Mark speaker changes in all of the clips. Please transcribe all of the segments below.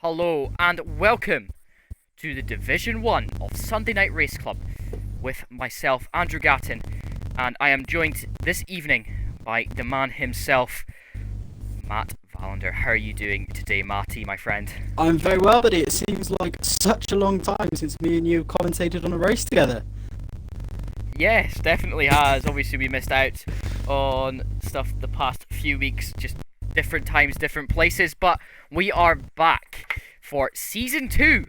Speaker 1: Hello and welcome to the Division 1 of Sunday Night Race Club with myself, Andrew Gatton, and I am joined this evening by the man himself, Matt Valander. How are you doing today, Matty, my friend?
Speaker 2: I'm very well, buddy. It seems like such a long time since me and you commentated on a race together.
Speaker 1: Yes, definitely has. Obviously, we missed out on stuff the past few weeks, just different times, different places, but we are back for Season 2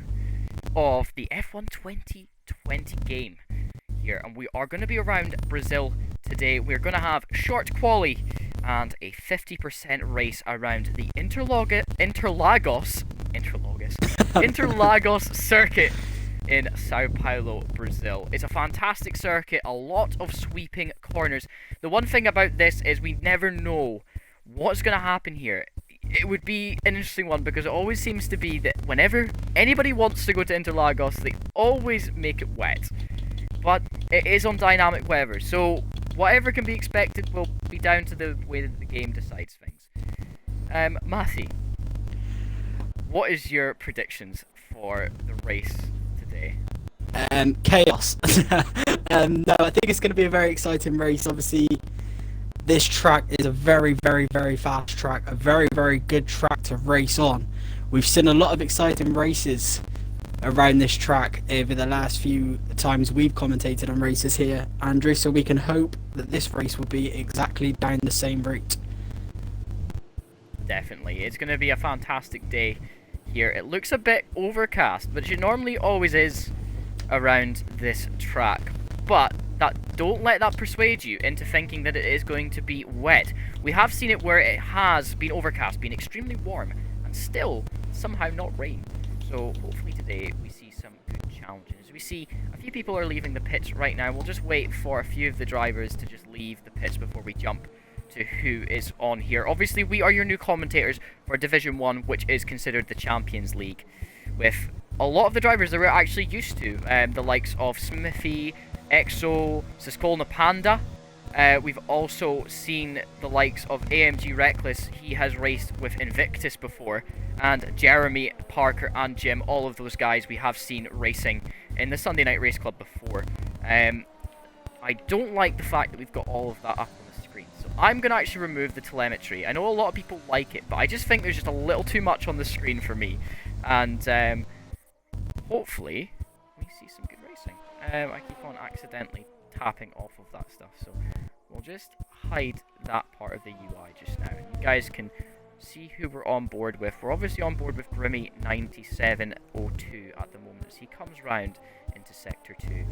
Speaker 1: of the F1 2020 game here, and we are going to be around Brazil today. We're going to have short quali and a 50% race around the Interlagos circuit in Sao Paulo, Brazil. It's a fantastic circuit, a lot of sweeping corners. The one thing about this is we never know what's going to happen here. It would be an interesting one because it always seems to be that whenever anybody wants to go to Interlagos, they always make it wet. But it is on dynamic weather, so whatever can be expected will be down to the way that the game decides things. Matthew, what is your predictions for the race today?
Speaker 2: Chaos. No, I think it's going to be a very exciting race. Obviously, this track is a very, very, very fast track, a very, very good track to race on. We've seen a lot of exciting races around this track over the last few times we've commentated on races here, Andrew, so we can hope that this race will be exactly down the same route.
Speaker 1: Definitely. It's going to be a fantastic day here. It looks a bit overcast, which it normally always is around this track, but don't let that persuade you into thinking that it is going to be wet. We have seen it where it has been overcast, been extremely warm, and still somehow not rain. So hopefully today we see some good challenges. We see a few people are leaving the pits right now. We'll just wait for a few of the drivers to just leave the pits before we jump to who is on here. Obviously, we are your new commentators for Division 1, which is considered the Champions League, with a lot of the drivers that we're actually used to, the likes of Smithy, Exo, Siskolna Panda. We've also seen the likes of AMG Reckless. He has raced with Invictus before, and Jeremy, Parker and Jim, all of those guys we have seen racing in the Sunday Night Race Club before. I don't like the fact that we've got all of that up on the screen, so I'm going to actually remove the telemetry. I know a lot of people like it, but I just think there's just a little too much on the screen for me, and hopefully we see some good racing. I keep on accidentally tapping off of that stuff, so we'll just hide that part of the UI just now, and you guys can see who we're on board with. We're obviously on board with Grimmy9702 at the moment as he comes round into Sector 2.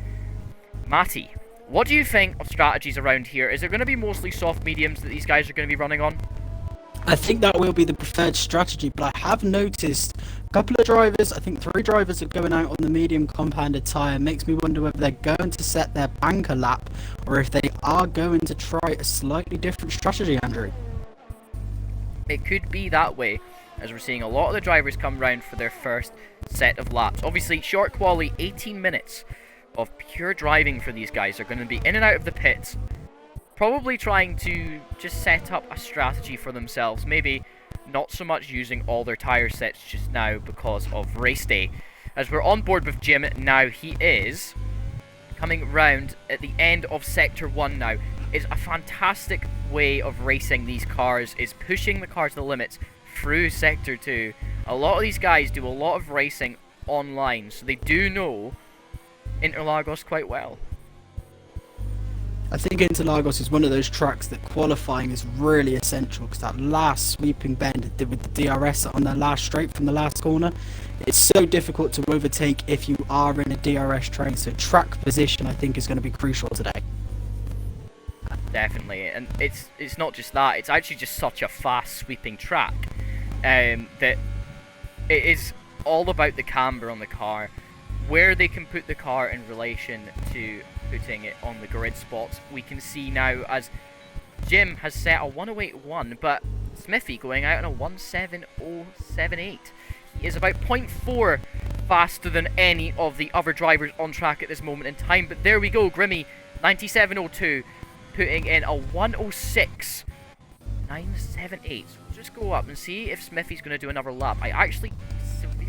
Speaker 1: Matty, what do you think of strategies around here? Is it going to be mostly soft mediums that these guys are going to be running on?
Speaker 2: I think that will be the preferred strategy, but I have noticed a couple of drivers, I think 3 drivers are going out on the medium compounded tyre. Makes me wonder whether they're going to set their banker lap or if they are going to try a slightly different strategy, Andrew.
Speaker 1: It could be that way, as we're seeing a lot of the drivers come round for their first set of laps. Obviously, short quali, 18 minutes of pure driving for these guys. Are going to be in and out of the pits, probably trying to just set up a strategy for themselves. Maybe not so much using all their tyre sets just now because of race day. As we're on board with Jim now, he is coming round at the end of Sector 1 now. Is a fantastic way of racing these cars, is pushing the cars to the limits through Sector 2. A lot of these guys do a lot of racing online, so they do know Interlagos quite well.
Speaker 2: I think Interlagos is one of those tracks that qualifying is really essential, because that last sweeping bend with the DRS on the last straight from the last corner, it's so difficult to overtake if you are in a DRS train, so track position I think is going to be crucial today.
Speaker 1: Definitely, and it's not just that, it's actually just such a fast sweeping track that it is all about the camber on the car, where they can put the car in relation to putting it on the grid spots. We can see now as Jim has set a 108.1, but Smithy going out on a 17078. He is about 0.4 faster than any of the other drivers on track at this moment in time, but there we go, Grimmy 9702 putting in a 106.978. So we'll just go up and see if Smithy's going to do another lap. I actually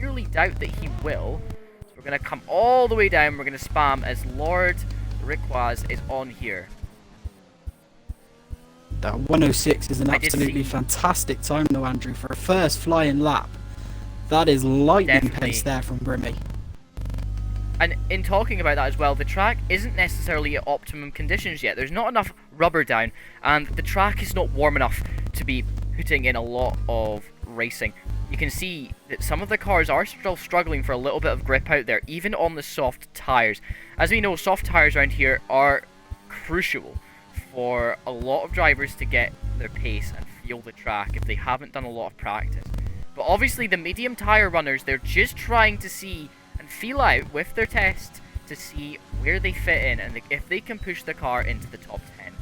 Speaker 1: sincerely doubt that he will. So we're going to come all the way down. We're going to spam as Lord Rickwaz is on here.
Speaker 2: That 106 is an absolutely fantastic time though, Andrew, for a first flying lap. That is lightning pace there from Brimmy.
Speaker 1: And in talking about that as well, the track isn't necessarily at optimum conditions yet. There's not enough rubber down, and the track is not warm enough to be putting in a lot of racing. You can see that some of the cars are still struggling for a little bit of grip out there, even on the soft tyres. As we know, soft tyres around here are crucial for a lot of drivers to get their pace and feel the track if they haven't done a lot of practice. But obviously the medium tyre runners, they're just trying to see and feel out with their test to see where they fit in and if they can push the car into the top 10.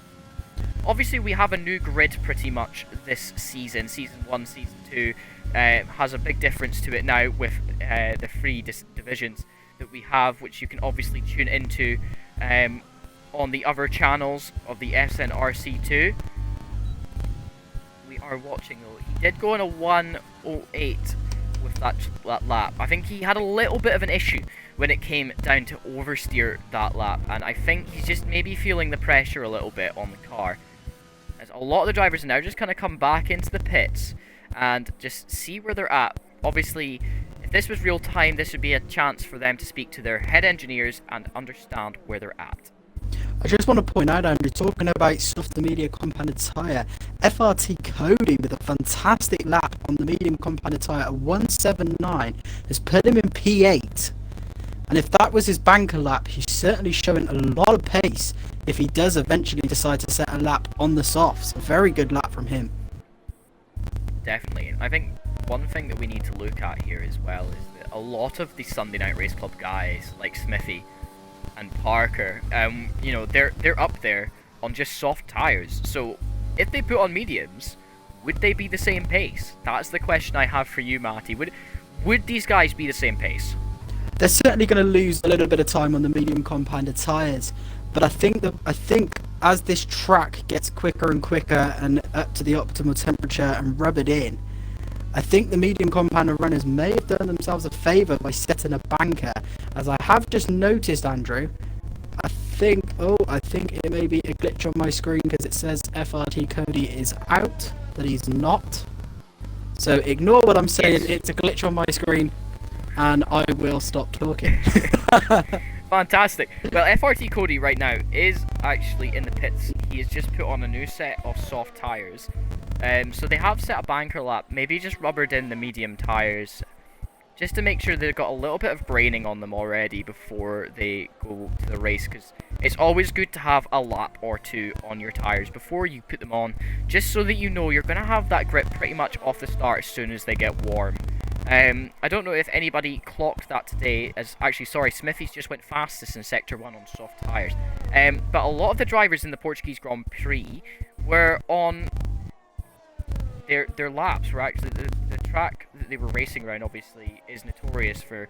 Speaker 1: Obviously we have a new grid pretty much this season. Season 1, Season 2 has a big difference to it now with the three divisions that we have, which you can obviously tune into on the other channels of the SNRC2. We are watching though. He did go on a 108 with that lap. I think he had a little bit of an issue when it came down to oversteer that lap, and I think he's just maybe feeling the pressure a little bit on the car. As a lot of the drivers now just kind of come back into the pits and just see where they're at. Obviously, if this was real time, this would be a chance for them to speak to their head engineers and understand where they're at.
Speaker 2: I just want to point out, Andrew, talking about soft to medium compounded tyre, FRT Cody with a fantastic lap on the medium compounded tyre at 179 has put him in P8. And if that was his banker lap, he's certainly showing a lot of pace if he does eventually decide to set a lap on the softs. A very good lap from him.
Speaker 1: Definitely. I think one thing that we need to look at here as well is that a lot of the Sunday Night Race Club guys, like Smithy and Parker, you know, they're up there on just soft tyres. So if they put on mediums, would they be the same pace? That's the question I have for you, Matty. Would these guys be the same pace?
Speaker 2: They're certainly going to lose a little bit of time on the medium compounded tyres, but I think as this track gets quicker and quicker and up to the optimal temperature and rubbered in, I think the medium compounded runners may have done themselves a favour by setting a banker. As I have just noticed, Andrew, I think it may be a glitch on my screen because it says FRT Cody is out, that he's not. So ignore what I'm saying, yes. It's a glitch on my screen, and I will stop talking.
Speaker 1: Fantastic. Well, FRT Cody right now is actually in the pits. He has just put on a new set of soft tyres. So they have set a banker lap, maybe just rubbered in the medium tyres, just to make sure they've got a little bit of braining on them already before they go to the race, because it's always good to have a lap or two on your tyres before you put them on, just so that you know you're going to have that grip pretty much off the start as soon as they get warm. I don't know if anybody clocked that today, sorry, Smithy's just went fastest in Sector 1 on soft tyres. But a lot of the drivers in the Portuguese Grand Prix were on their laps were actually, the track that they were racing around obviously is notorious for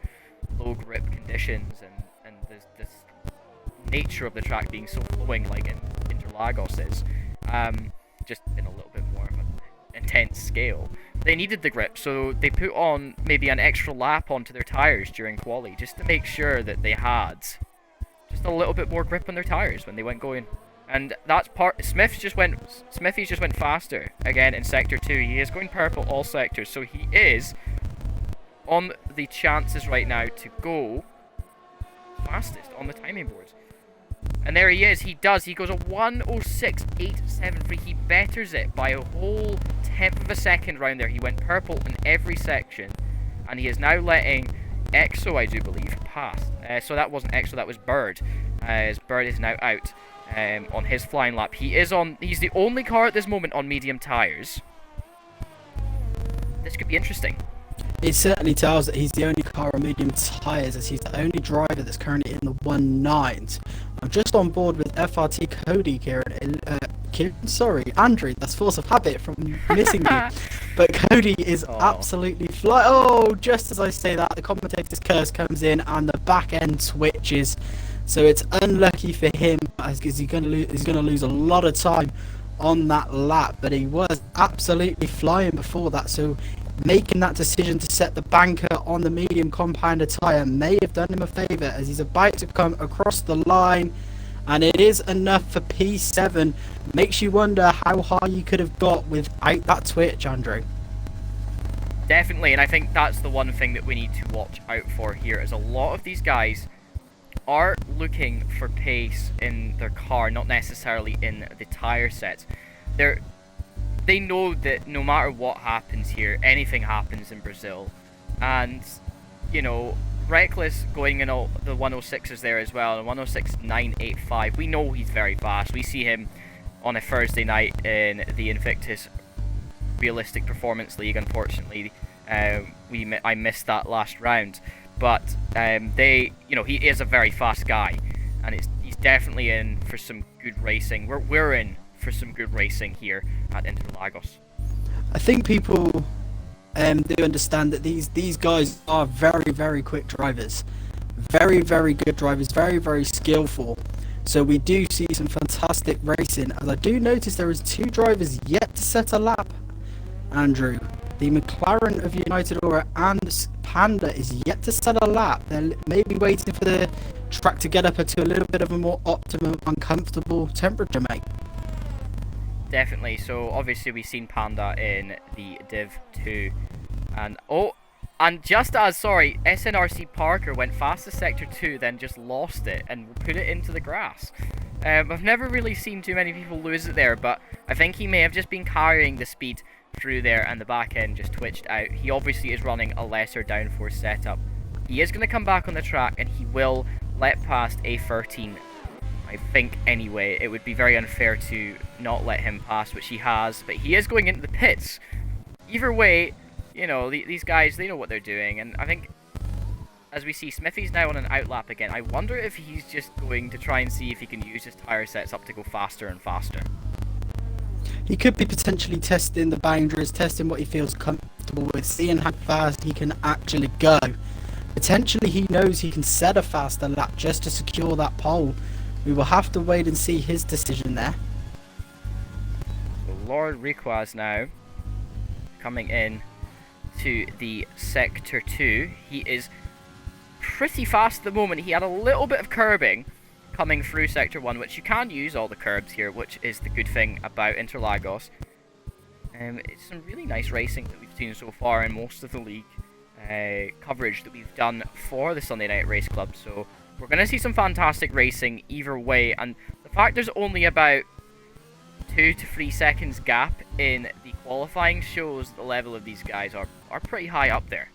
Speaker 1: low grip conditions and this nature of the track being so flowing like in Interlagos is, just in a little bit more of an intense scale. They needed the grip, so they put on maybe an extra lap onto their tyres during quali just to make sure that they had just a little bit more grip on their tyres when they went going. And that's Smithy's just went faster again in Sector 2. He is going purple all sectors, so he is on the chances right now to go fastest on the timing boards. And there he is, he goes a 106.873. He betters it by a whole tenth of a second round there. He went purple in every section, and he is now letting EXO, I do believe, pass. So that wasn't EXO, that was Bird, as Bird is now out. On his flying lap. He's the only car at this moment on medium tyres. This could be interesting.
Speaker 2: It certainly tells that he's the only car on medium tyres, as he's the only driver that's currently in the 1.9s. I'm just on board with FRT Cody, Andrew, that's force of habit from missing you. But Cody is absolutely just as I say that, the commentator's curse comes in and the back end switches. So it's unlucky for him, as he's going to lose a lot of time on that lap. But he was absolutely flying before that. So making that decision to set the banker on the medium compounder tyre may have done him a favour, as he's about to come across the line, and it is enough for P7. Makes you wonder how high you could have got without that twitch, Andrew.
Speaker 1: Definitely, and I think that's the one thing that we need to watch out for here, is a lot of these guys are looking for pace in their car, not necessarily in the tyre sets. They know that no matter what happens here, anything happens in Brazil. And, you know, Reckless going in all the 106s there as well, and 106.985. We know he's very fast. We see him on a Thursday night in the Invictus Realistic Performance League. Unfortunately, I missed that last round. But he is a very fast guy, and he's definitely in for some good racing. We're in for some good racing here at Interlagos.
Speaker 2: I think people do understand that these guys are very, very quick drivers, very, very good drivers, very, very skillful. So we do see some fantastic racing, as I do notice there is 2 drivers yet to set a lap, Andrew. The McLaren of United Aura and Panda is yet to set a lap. They're maybe waiting for the track to get up to a little bit of a more optimum, uncomfortable temperature, mate.
Speaker 1: Definitely. So obviously we've seen Panda in the Div 2, and just as SNRC Parker went fast to Sector 2, then just lost it and put it into the grass. I've never really seen too many people lose it there, but I think he may have just been carrying the speed through there, and the back end just twitched out. He obviously is running a lesser downforce setup. He is going to come back on the track, and he will let past A13. I think anyway, it would be very unfair to not let him pass, which he has, but he is going into the pits. Either way, you know, these guys, they know what they're doing, and I think, as we see, Smithy's now on an outlap again. I wonder if he's just going to try and see if he can use his tyre sets up to go faster and faster.
Speaker 2: He could be potentially testing the boundaries, testing what he feels comfortable with, seeing how fast he can actually go. Potentially he knows he can set a faster lap just to secure that pole. We will have to wait and see his decision there.
Speaker 1: Lord Riquaz now coming in to the Sector 2. He is pretty fast at the moment. He had a little bit of curbing coming through Sector 1, which you can use all the curbs here, which is the good thing about Interlagos. It's some really nice racing that we've seen so far in most of the league coverage that we've done for the Sunday Night Race Club, so we're going to see some fantastic racing either way, and the fact there's only about 2 to 3 seconds gap in the qualifying shows the level of these guys are pretty high up there.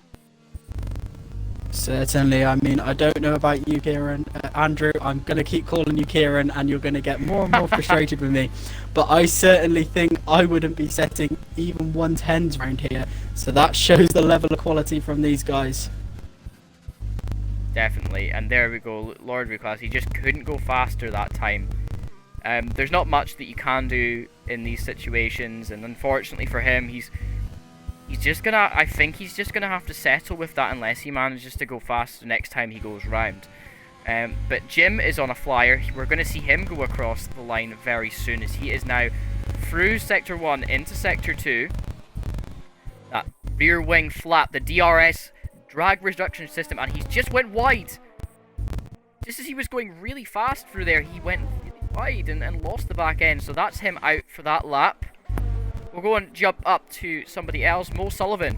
Speaker 2: Certainly. I mean, I don't know about you, Kieran. Andrew, I'm going to keep calling you Kieran, and you're going to get more and more frustrated with me. But I certainly think I wouldn't be setting even 110s around here. So that shows the level of quality from these guys.
Speaker 1: Definitely. And there we go. Lord Reclass, he just couldn't go faster that time. There's not much that you can do in these situations. And unfortunately for him, he's just gonna, I think he's just gonna have to settle with that unless he manages to go fast the next time he goes round. But Jim is on a flyer. We're gonna see him go across the line very soon, as he is now through Sector 1 into Sector 2. That rear wing flap, the DRS drag reduction system, and he's just went wide. Just as he was going really fast through there, he went really wide and lost the back end. So that's him out for that lap. We'll go and jump up to somebody else, Mo Sullivan.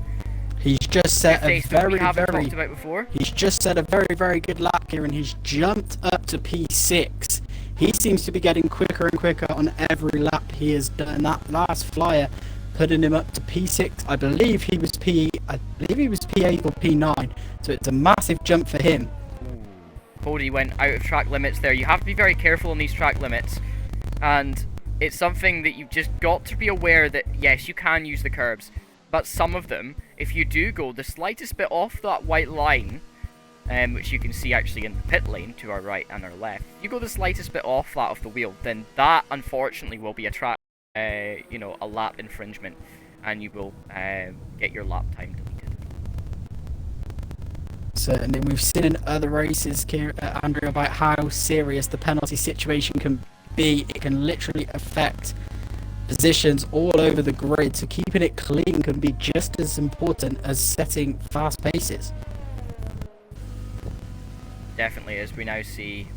Speaker 2: He's just set a very good lap here, and he's jumped up to P6. He seems to be getting quicker and quicker on every lap he has done. That last flyer putting him up to P6. I believe he was P8 or P9. So it's a massive jump for him.
Speaker 1: Cody went out of track limits there. You have to be very careful on these track limits, and it's something that you've just got to be aware that, yes, you can use the curbs, but some of them, if you do go the slightest bit off that white line, which you can see actually in the pit lane to our right and our left, if you go the slightest bit off that of the wheel, then that unfortunately will be a track, a lap infringement, and you will get your lap time deleted.
Speaker 2: Certainly, we've seen in other races, Andrew, about how serious the penalty situation can be. It can literally affect positions all over the grid, so keeping it clean can be just as important as setting fast paces.
Speaker 1: Definitely, as we now see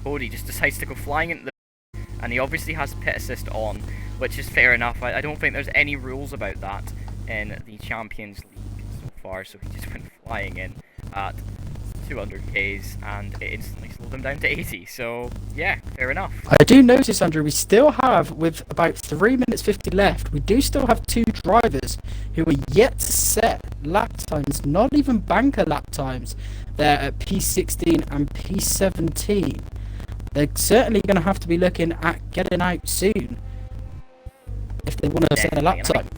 Speaker 1: Cody just decides to go flying into the... And he obviously has pit assist on, which is fair enough. I don't think there's any rules about that in the Champions League so far, so he just went flying in at 200 Ks and it instantly slowed him down to 80. So yeah, fair enough.
Speaker 2: I do notice, Andrew, we still have, with about 3 minutes 50 left, we do still have 2 drivers who are yet to set lap times, not even banker lap times. They're at P16 and P17. They're certainly going to have to be looking at getting out soon if they want to set a lap time.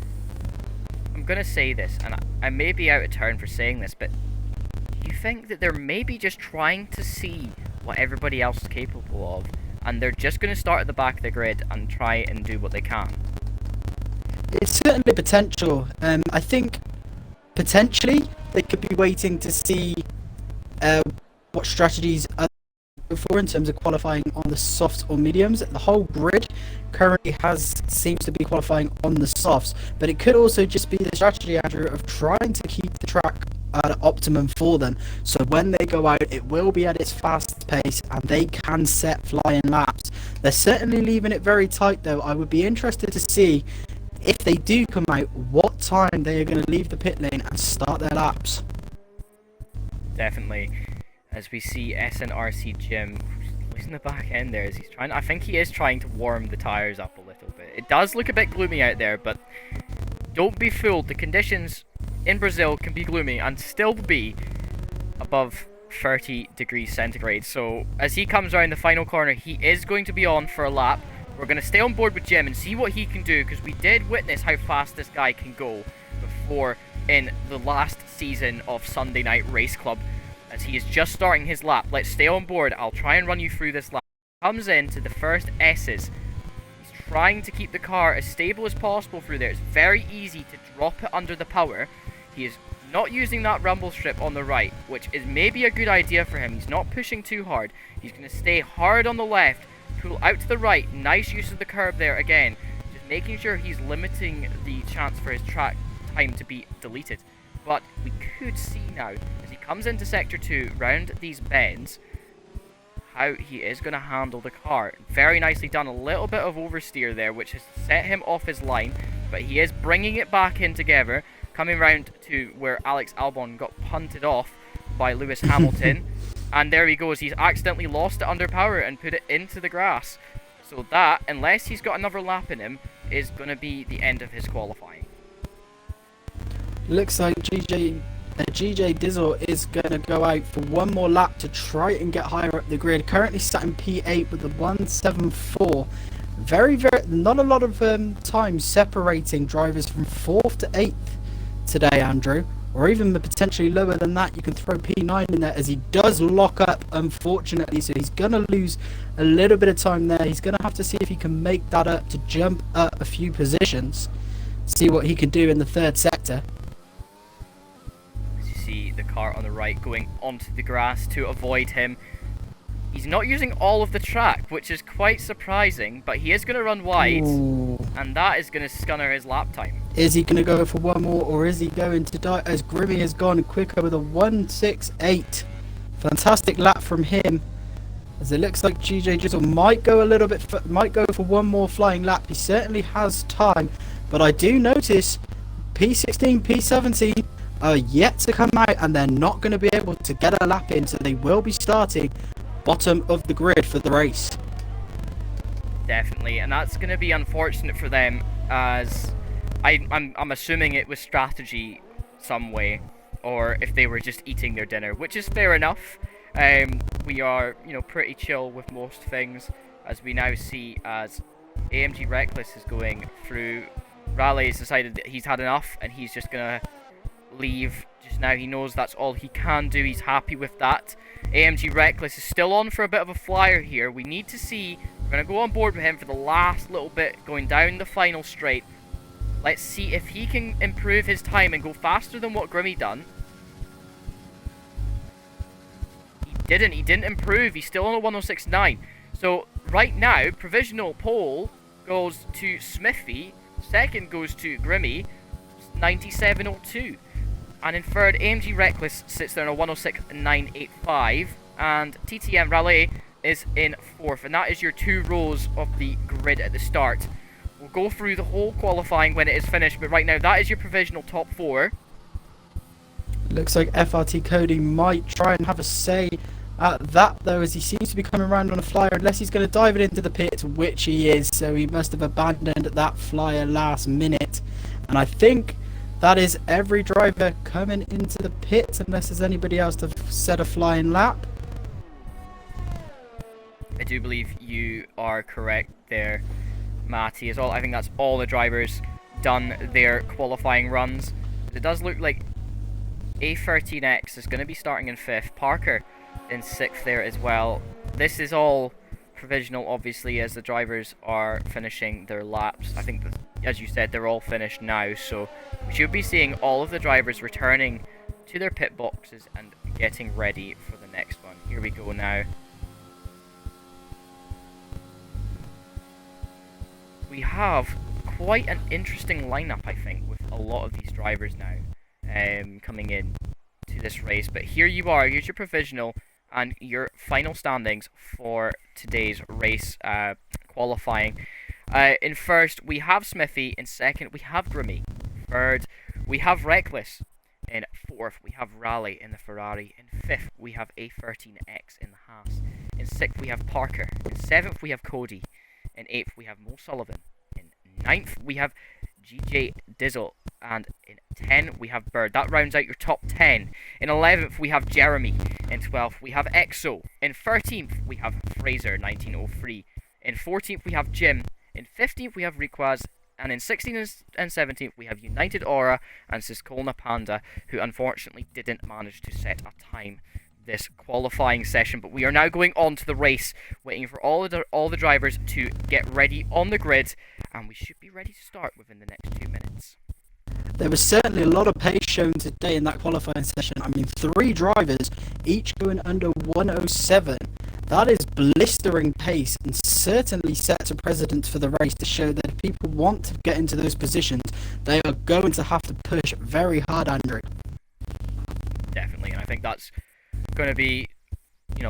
Speaker 1: I'm going to say this, and I may be out of turn for saying this, but do you think that they're maybe just trying to see what everybody else is capable of, and they're just going to start at the back of the grid and try and do what they can?
Speaker 2: It's certainly potential. I think potentially they could be waiting to see what strategies are for in terms of qualifying on the softs or mediums. The whole grid currently seems to be qualifying on the softs, but it could also just be the strategy, Andrew, of trying to keep the track at optimum for them, so when they go out it will be at its fast pace and they can set flying laps. They're certainly leaving it very tight though. I would be interested to see if they do come out what time they are going to leave the pit lane and start their laps.
Speaker 1: Definitely, as we see SNRC Jim losing the back end there, as he's trying. I think he is trying to warm the tires up a little bit. It does look a bit gloomy out there, but don't be fooled. The conditions in Brazil can be gloomy and still be above 30 degrees centigrade. So as he comes around the final corner, he is going to be on for a lap. We're going to stay on board with Jim and see what he can do, because we did witness how fast this guy can go before in the last season of Sunday Night Race Club. As he is just starting his lap, let's stay on board. I'll try and run you through this lap. Comes into the first S's. He's trying to keep the car as stable as possible through there. It's very easy to drop it under the power. He is not using that rumble strip on the right, which is maybe a good idea for him. He's not pushing too hard. He's going to stay hard on the left, pull out to the right. Nice use of the curb there again. Just making sure he's limiting the chance for his track time to be deleted. But we could see now, as he comes into Sector 2, round these bends, how he is going to handle the car. Very nicely done. A little bit of oversteer there, which has set him off his line. But he is bringing it back in together, coming round to where Alex Albon got punted off by Lewis Hamilton. And there he goes. He's accidentally lost it under power and put it into the grass. So that, unless he's got another lap in him, is going to be the end of his qualifying.
Speaker 2: Looks like GJ Dizzle is going to go out for one more lap to try and get higher up the grid. Currently sat in P8 with a 174. Very, not a lot of time separating drivers from 4th to 8th today, Andrew. Or even potentially lower than that. You can throw P9 in there, as he does lock up, unfortunately. So he's going to lose a little bit of time there. He's going to have to see if he can make that up to jump up a few positions. See what he can do in the 3rd sector.
Speaker 1: See the car on the right going onto the grass to avoid him. He's not using all of the track, which is quite surprising, but he is going to run wide. Ooh. And that is going to scunner his lap time. Is
Speaker 2: he going to go for one more, or is he going to die, as Grimmy has gone quicker with a 168. Fantastic lap from him, as it looks like GJ Drizzle might go might go for one more flying lap. He certainly has time, but I do notice P16, P17 are yet to come out, and they're not going to be able to get a lap in, so they will be starting bottom of the grid for the race.
Speaker 1: Definitely, and that's going to be unfortunate for them, as I'm assuming it was strategy some way, or if they were just eating their dinner, which is fair enough. We are, pretty chill with most things, as we now see as AMG Reckless is going through. Raleigh has decided that he's had enough, and he's just going to leave just now. He knows that's all he can do. He's happy with that. AMG Reckless is still on for a bit of a flyer here. We need to see. We're going to go on board with him for the last little bit, going down the final straight. Let's see if he can improve his time and go faster than what Grimmy done. He didn't improve. He's still on a 106.9. So right now, provisional pole goes to Smithy. Second goes to Grimmy, 97.02. And in third, AMG Reckless sits there on a 106.985. And TTM Raleigh is in fourth. And that is your 2 rows of the grid at the start. We'll go through the whole qualifying when it is finished. But right now, that is your provisional top 4.
Speaker 2: Looks like FRT Cody might try and have a say at that, though, as he seems to be coming around on a flyer, unless he's going to dive it into the pits, which he is. So he must have abandoned that flyer last minute. And I think that is every driver coming into the pits, unless there's anybody else to set a flying lap.
Speaker 1: I do believe you are correct there, Matty. I think that's all the drivers done their qualifying runs. It does look like A13X is going to be starting in 5th. Parker in 6th there as well. This is all provisional, obviously, as the drivers are finishing their laps. I think that, as you said, they're all finished now, so we should be seeing all of the drivers returning to their pit boxes and getting ready for the next one. Here we go now. We have quite an interesting lineup, I think, with a lot of these drivers now coming in to this race. But here you are, here's your provisional and your final standings for today's race qualifying. In first, we have Smithy. In second, we have Grimmy. Third, we have Reckless. In fourth, we have Raleigh in the Ferrari. In fifth, we have A13X in the Haas. In sixth, we have Parker. In seventh, we have Cody. In eighth, we have Mo Sullivan. In ninth, we have GJ Dizzle. And in 10, we have Bird. That rounds out your top 10. In 11th, we have Jeremy. In 12th, we have EXO. In 13th, we have Fraser, 1903. In 14th, we have Jim. In 15th, we have Requaz. And in 16th and 17th, we have United Aura and Siskolna Panda, who unfortunately didn't manage to set a time this qualifying session. But we are now going on to the race, waiting for all the drivers to get ready on the grid. And we should be ready to start within the next 2 minutes.
Speaker 2: There was certainly a lot of pace shown today in that qualifying session. I mean, 3 drivers, each going under 107. That is blistering pace and certainly sets a precedent for the race to show that if people want to get into those positions, they are going to have to push very hard, Andrew.
Speaker 1: Definitely, and I think that's going to be,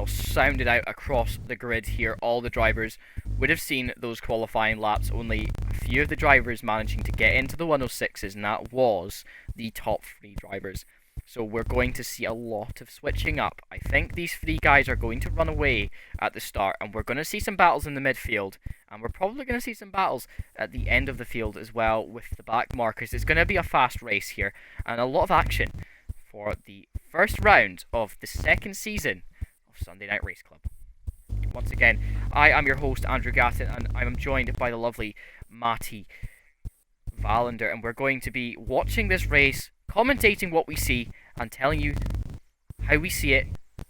Speaker 1: sounded out across the grid here. All the drivers would have seen those qualifying laps, only a few of the drivers managing to get into the 106s, and that was the top 3 drivers. So we're going to see a lot of switching up. I think these 3 guys are going to run away at the start, and we're going to see some battles in the midfield, and we're probably going to see some battles at the end of the field as well with the back markers. It's going to be a fast race here, and a lot of action for the first round of the second season of Sunday Night Race Club. Once again, I am your host, Andrew Gatton, and I'm joined by the lovely Matty Valander, and we're going to be watching this race, commentating what we see, and telling you how we see it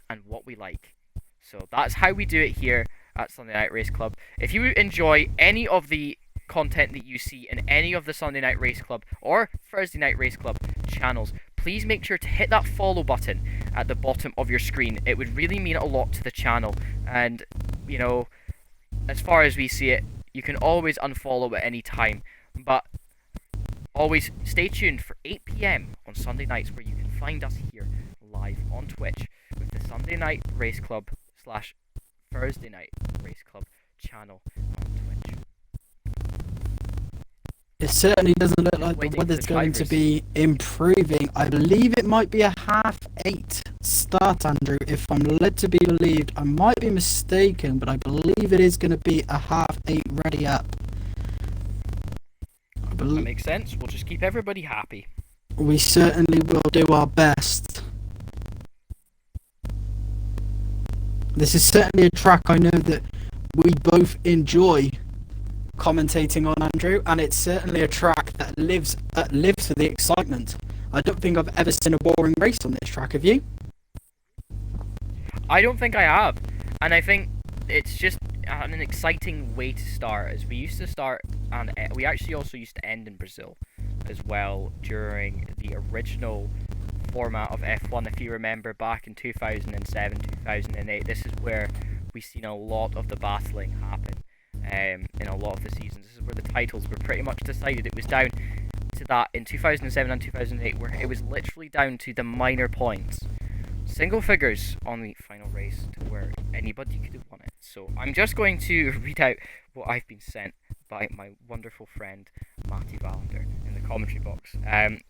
Speaker 1: and what we like. So that's how we do it here at Sunday Night Race Club. If you enjoy any of the content that you see in any of the Sunday Night Race Club or Thursday Night Race Club channels, please make sure to hit that follow button at the bottom of your screen. It would really mean a lot to the channel, and as far as we see it, you can always unfollow at any time, but always stay tuned for 8 PM on Sunday nights, where you can find us here live on Twitch with the Sunday Night Race Club / Thursday Night Race Club channel on Twitch.
Speaker 2: It certainly doesn't look like the weather's going to be improving. I believe it might be a 7:30 start, Andrew. If I'm led to be believed, I might be mistaken, but I believe it is going to be a 7:30 ready up.
Speaker 1: That makes sense. We'll just keep everybody happy.
Speaker 2: We certainly will do our best. This is certainly a track I know that we both enjoy commentating on, Andrew, and it's certainly a track that lives for the excitement. I don't think I've ever seen a boring race on this track, have you?
Speaker 1: I don't think I have, and I think it's just an exciting way to start, as we used to start, and we actually also used to end in Brazil as well during the original format of F1. If you remember, back in 2007, 2008, this is where we've seen a lot of the battling happen. in a lot of the seasons. This is where the titles were pretty much decided. It was down to that in 2007 and 2008, where it was literally down to the minor points. Single figures on the final race to where anybody could have won it. So I'm just going to read out what I've been sent by my wonderful friend Matty Valander in the commentary box.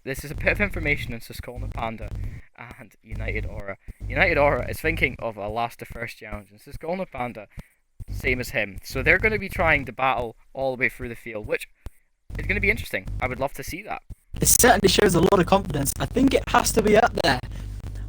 Speaker 1: This is a bit of information on Susquehanna Panda and United Aura. United Aura is thinking of a last to first challenge, and Susquehanna Panda, same as him. So they're going to be trying to battle all the way through the field, which is going to be interesting. I would love to see that.
Speaker 2: It certainly shows a lot of confidence. I think it has to be up there.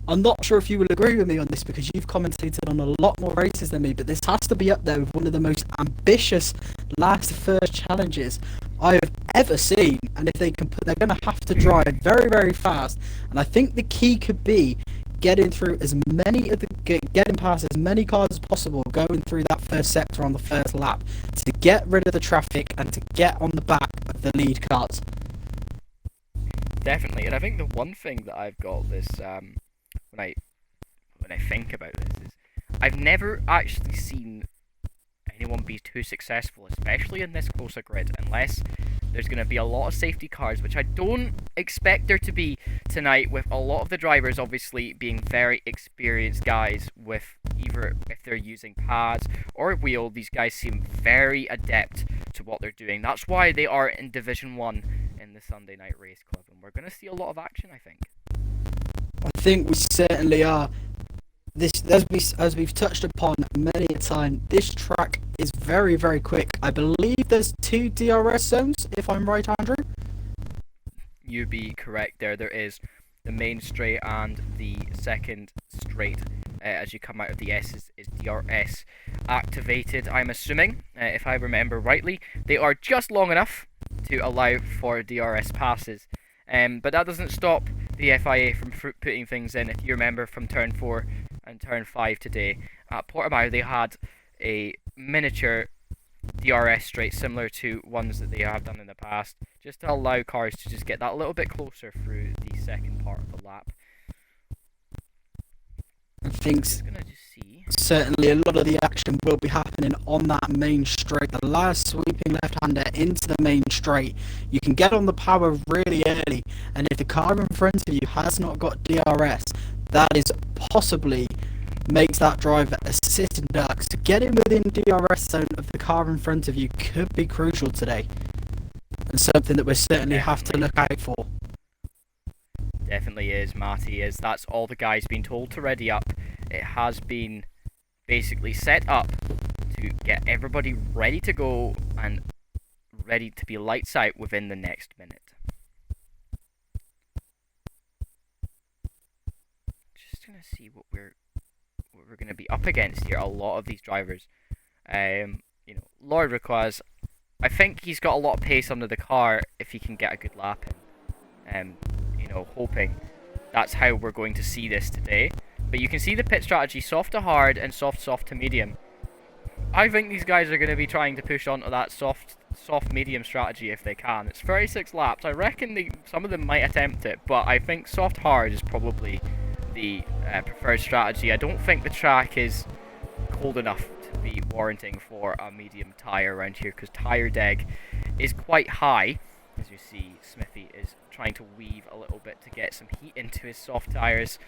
Speaker 2: I'm not sure if you will agree with me on this because you've commentated on a lot more races than me, but this has to be up there with one of the most ambitious last to first challenges I have ever seen. And if they can they're going to have to drive very, very fast. And I think the key could be getting through as many of the getting past as many cars as possible, going through that first sector on the first lap to get rid of the traffic and to get on the back of the lead cars.
Speaker 1: Definitely, and I think the one thing that I've got this when I think about this is I've never actually seen anyone be too successful, especially in this closer grid, unless there's going to be a lot of safety cars, which I don't expect there to be tonight, with a lot of the drivers obviously being very experienced guys with either if they're using pads or wheel. These guys seem very adept to what they're doing. That's why they are in Division 1 in the Sunday Night Race Club, and we're going to see a lot of action, I think.
Speaker 2: I think we certainly are. This, as we've touched upon many a time, this track is very, very quick. I believe there's 2 DRS zones, if I'm right, Andrew?
Speaker 1: You'd be correct there. There is the main straight and the second straight. As you come out of the S is DRS activated, I'm assuming, if I remember rightly. They are just long enough to allow for DRS passes. But that doesn't stop the FIA from putting things in. If you remember from Turn 4 and Turn 5 today, at Portimao they had a miniature DRS straight similar to ones that they have done in the past, just to allow cars to just get that little bit closer through the second part of the lap.
Speaker 2: I think
Speaker 1: Gonna just see.
Speaker 2: Certainly a lot of the action will be happening on that main straight. The last sweeping left-hander into the main straight. You can get on the power really early, and if the car in front of you has not got DRS, that is possibly makes that driver a sitting duck. So getting within DRS zone of the car in front of you could be crucial today, and something that we certainly have to look out for.
Speaker 1: Definitely is, Matty, is that's all the guys been told to ready up. It has been basically set up to get everybody ready to go and ready to be lights out within the next minute. Just gonna see what we're gonna be up against here. A lot of these drivers, Lord Requaz, I think he's got a lot of pace under the car if he can get a good lap in. Hoping that's how we're going to see this today. But you can see the pit strategy: soft to hard and soft to medium. I think these guys are going to be trying to push onto that soft medium strategy if they can. It's 36 laps. I reckon some of them might attempt it, but I think soft hard is probably the preferred strategy. I don't think the track is cold enough to be warranting for a medium tyre around here, because tyre deg is quite high. As you see, Smithy is trying to weave a little bit to get some heat into his soft tyres.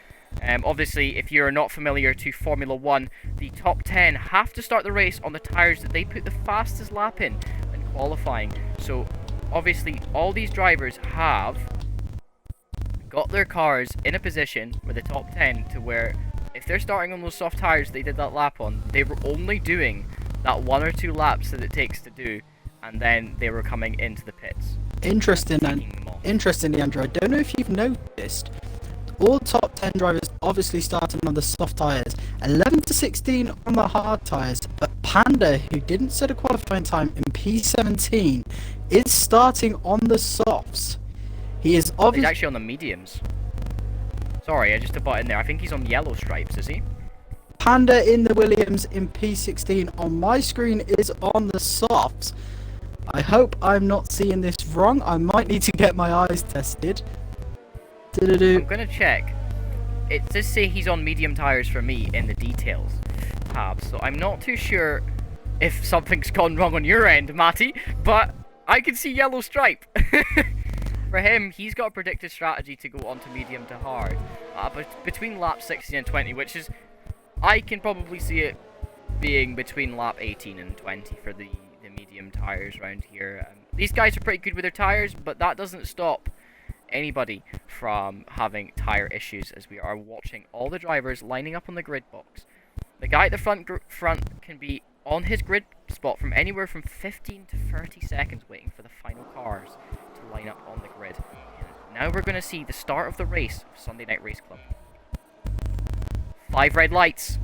Speaker 1: Obviously, if you're not familiar to Formula 1, the top 10 have to start the race on the tyres that they put the fastest lap in qualifying. So, obviously, all these drivers have got their cars in a position with the top 10 to where if they're starting on those soft tyres they did that lap on, they were only doing that 1 or 2 laps that it takes to do, and then they were coming into the pits.
Speaker 2: Interestingly, Andrew, I don't know if you've noticed, all top 10 drivers obviously starting on the soft tyres, 11 to 16 on the hard tyres, but Panda, who didn't set a qualifying time in P17, is starting on the softs. He is obviously...
Speaker 1: He's actually on the mediums. Sorry, I just about in there. I think he's on yellow stripes, is he?
Speaker 2: Panda in the Williams in P16 on my screen is on the softs. I hope I'm not seeing this wrong. I might need to get my eyes tested.
Speaker 1: I'm gonna check. It does say he's on medium tyres for me in the details tab, so I'm not too sure if something's gone wrong on your end, Matty, but I can see yellow stripe. For him, he's got a predicted strategy to go onto medium to hard, but between lap 16 and 20, which is, I can probably see it being between lap 18 and 20 for the medium tires around here. These guys are pretty good with their tires, but that doesn't stop anybody from having tire issues, as we are watching all the drivers lining up on the grid box. The guy at the front can be on his grid spot from anywhere from 15 to 30 seconds waiting for the final cars to line up on the grid. And now we're going to see the start of the race of Sunday Night Race Club. 5 red lights.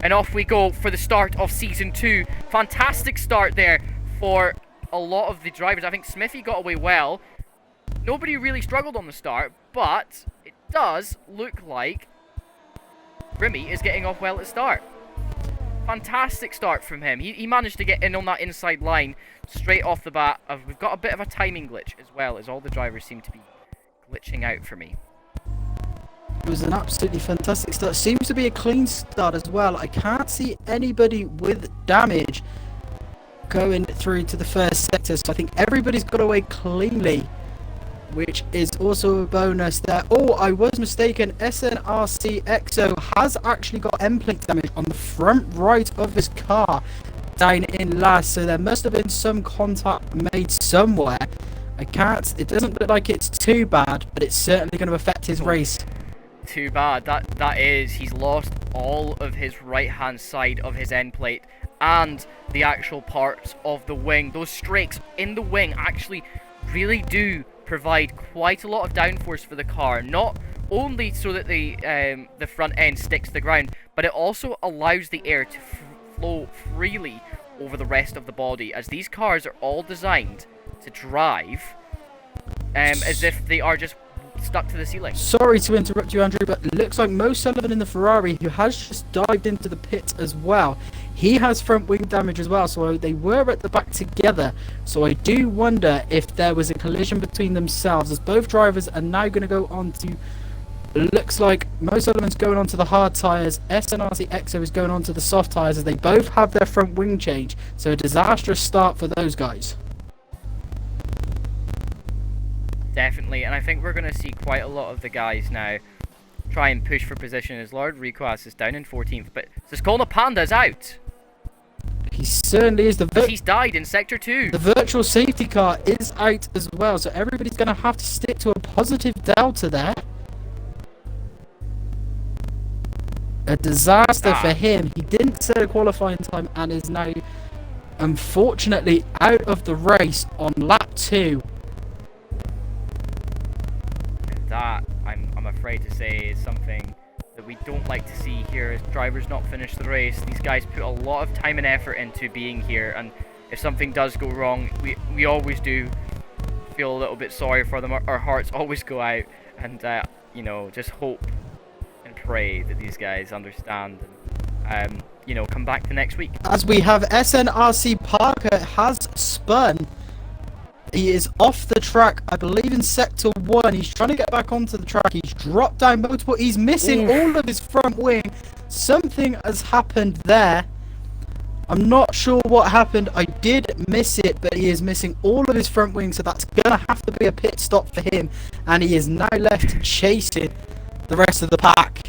Speaker 1: And off we go for the start of Season 2. Fantastic start there for a lot of the drivers. I think Smithy got away well. Nobody really struggled on the start, but it does look like Remy is getting off well at the start. Fantastic start from him. He managed to get in on that inside line straight off the bat. We've got a bit of a timing glitch as well, as all the drivers seem to be glitching out for me.
Speaker 2: It was an absolutely fantastic start. Seems to be a clean start as well. I can't see anybody with damage going through to the first sector, so I think everybody's got away cleanly, which is also a bonus there. Oh, I was mistaken. SNRC EXO has actually got end-plate damage on the front right of his car down in last, so there must have been some contact made somewhere. It doesn't look like it's too bad, but it's certainly going to affect his race.
Speaker 1: Too bad. That is, he's lost all of his right-hand side of his end plate and the actual parts of the wing. Those strakes in the wing actually really do provide quite a lot of downforce for the car, not only so that the front end sticks to the ground, but it also allows the air to flow freely over the rest of the body, as these cars are all designed to drive as if they are just stuck to the ceiling.
Speaker 2: Sorry to interrupt you, Andrew, but it looks like Mo Sullivan in the Ferrari, who has just dived into the pit as well, he has front wing damage as well, so they were at the back together. So I do wonder if there was a collision between themselves, as both drivers are now going to go on to, looks like Mo Sullivan's going on to the hard tyres, SNRC EXO is going on to the soft tyres, as they both have their front wing change. So a disastrous start for those guys.
Speaker 1: Definitely, and I think we're going to see quite a lot of the guys now try and push for position, as Lord Requas is down in 14th, but Siskolna Panda is out.
Speaker 2: He certainly is.
Speaker 1: He's died in Sector 2.
Speaker 2: The virtual safety car is out as well, so everybody's going to have to stick to a positive delta there. A disaster for him. He didn't set a qualifying time and is now, unfortunately, out of the race on lap 2.
Speaker 1: That, I'm afraid to say, is something that we don't like to see here, as drivers not finish the race. These guys put a lot of time and effort into being here, and if something does go wrong, we always do feel a little bit sorry for them. Our hearts always go out, and you know, just hope and pray that these guys understand and you know, come back the next week.
Speaker 2: As we have SNRC Parker has spun. He is off the track, I believe in Sector 1. He's trying to get back onto the track. He's dropped down multiple. He's missing all of his front wing. Something has happened there. I'm not sure what happened. I did miss it, but he is missing all of his front wing, so that's going to have to be a pit stop for him. And he is now left chasing the rest of the pack.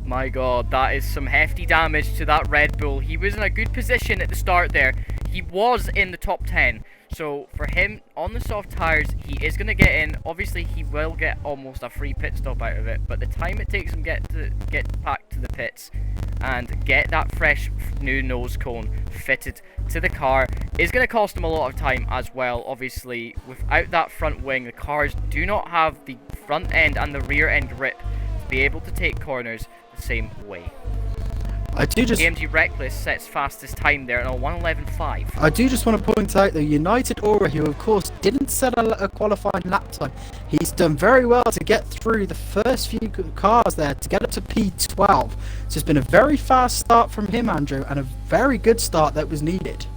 Speaker 1: My god, that is some hefty damage to that Red Bull. He was in a good position at the start there. He was in the top 10. So for him, on the soft tyres, he is going to get in. Obviously, he will get almost a free pit stop out of it. But the time it takes him get back to the pits and get that fresh new nose cone fitted to the car is going to cost him a lot of time as well. Obviously, without that front wing, the cars do not have the front end and the rear end grip to be able to take corners the same way. AMG Reckless sets fastest time there at a 1:11.5.
Speaker 2: I do just want to point out the United Aura, who of course didn't set a qualifying lap time. He's done very well to get through the first few cars there to get up to P12. So it's been a very fast start from him, Andrew, and a very good start that was needed.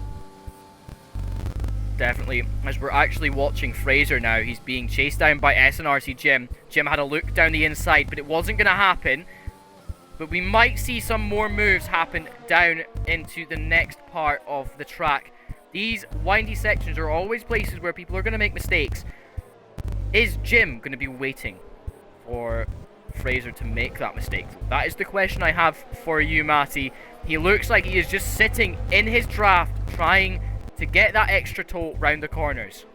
Speaker 1: Definitely, as we're actually watching Fraser now, he's being chased down by SNRC Jim. Jim had a look down the inside, but it wasn't going to happen. but we might see some more moves happen down into the next part of the track. These windy sections are always places where people are going to make mistakes. Is Jim going to be waiting for Fraser to make that mistake? That is the question I have for you, Matty. He looks like he is just sitting in his draft trying to get that extra toe round the corners.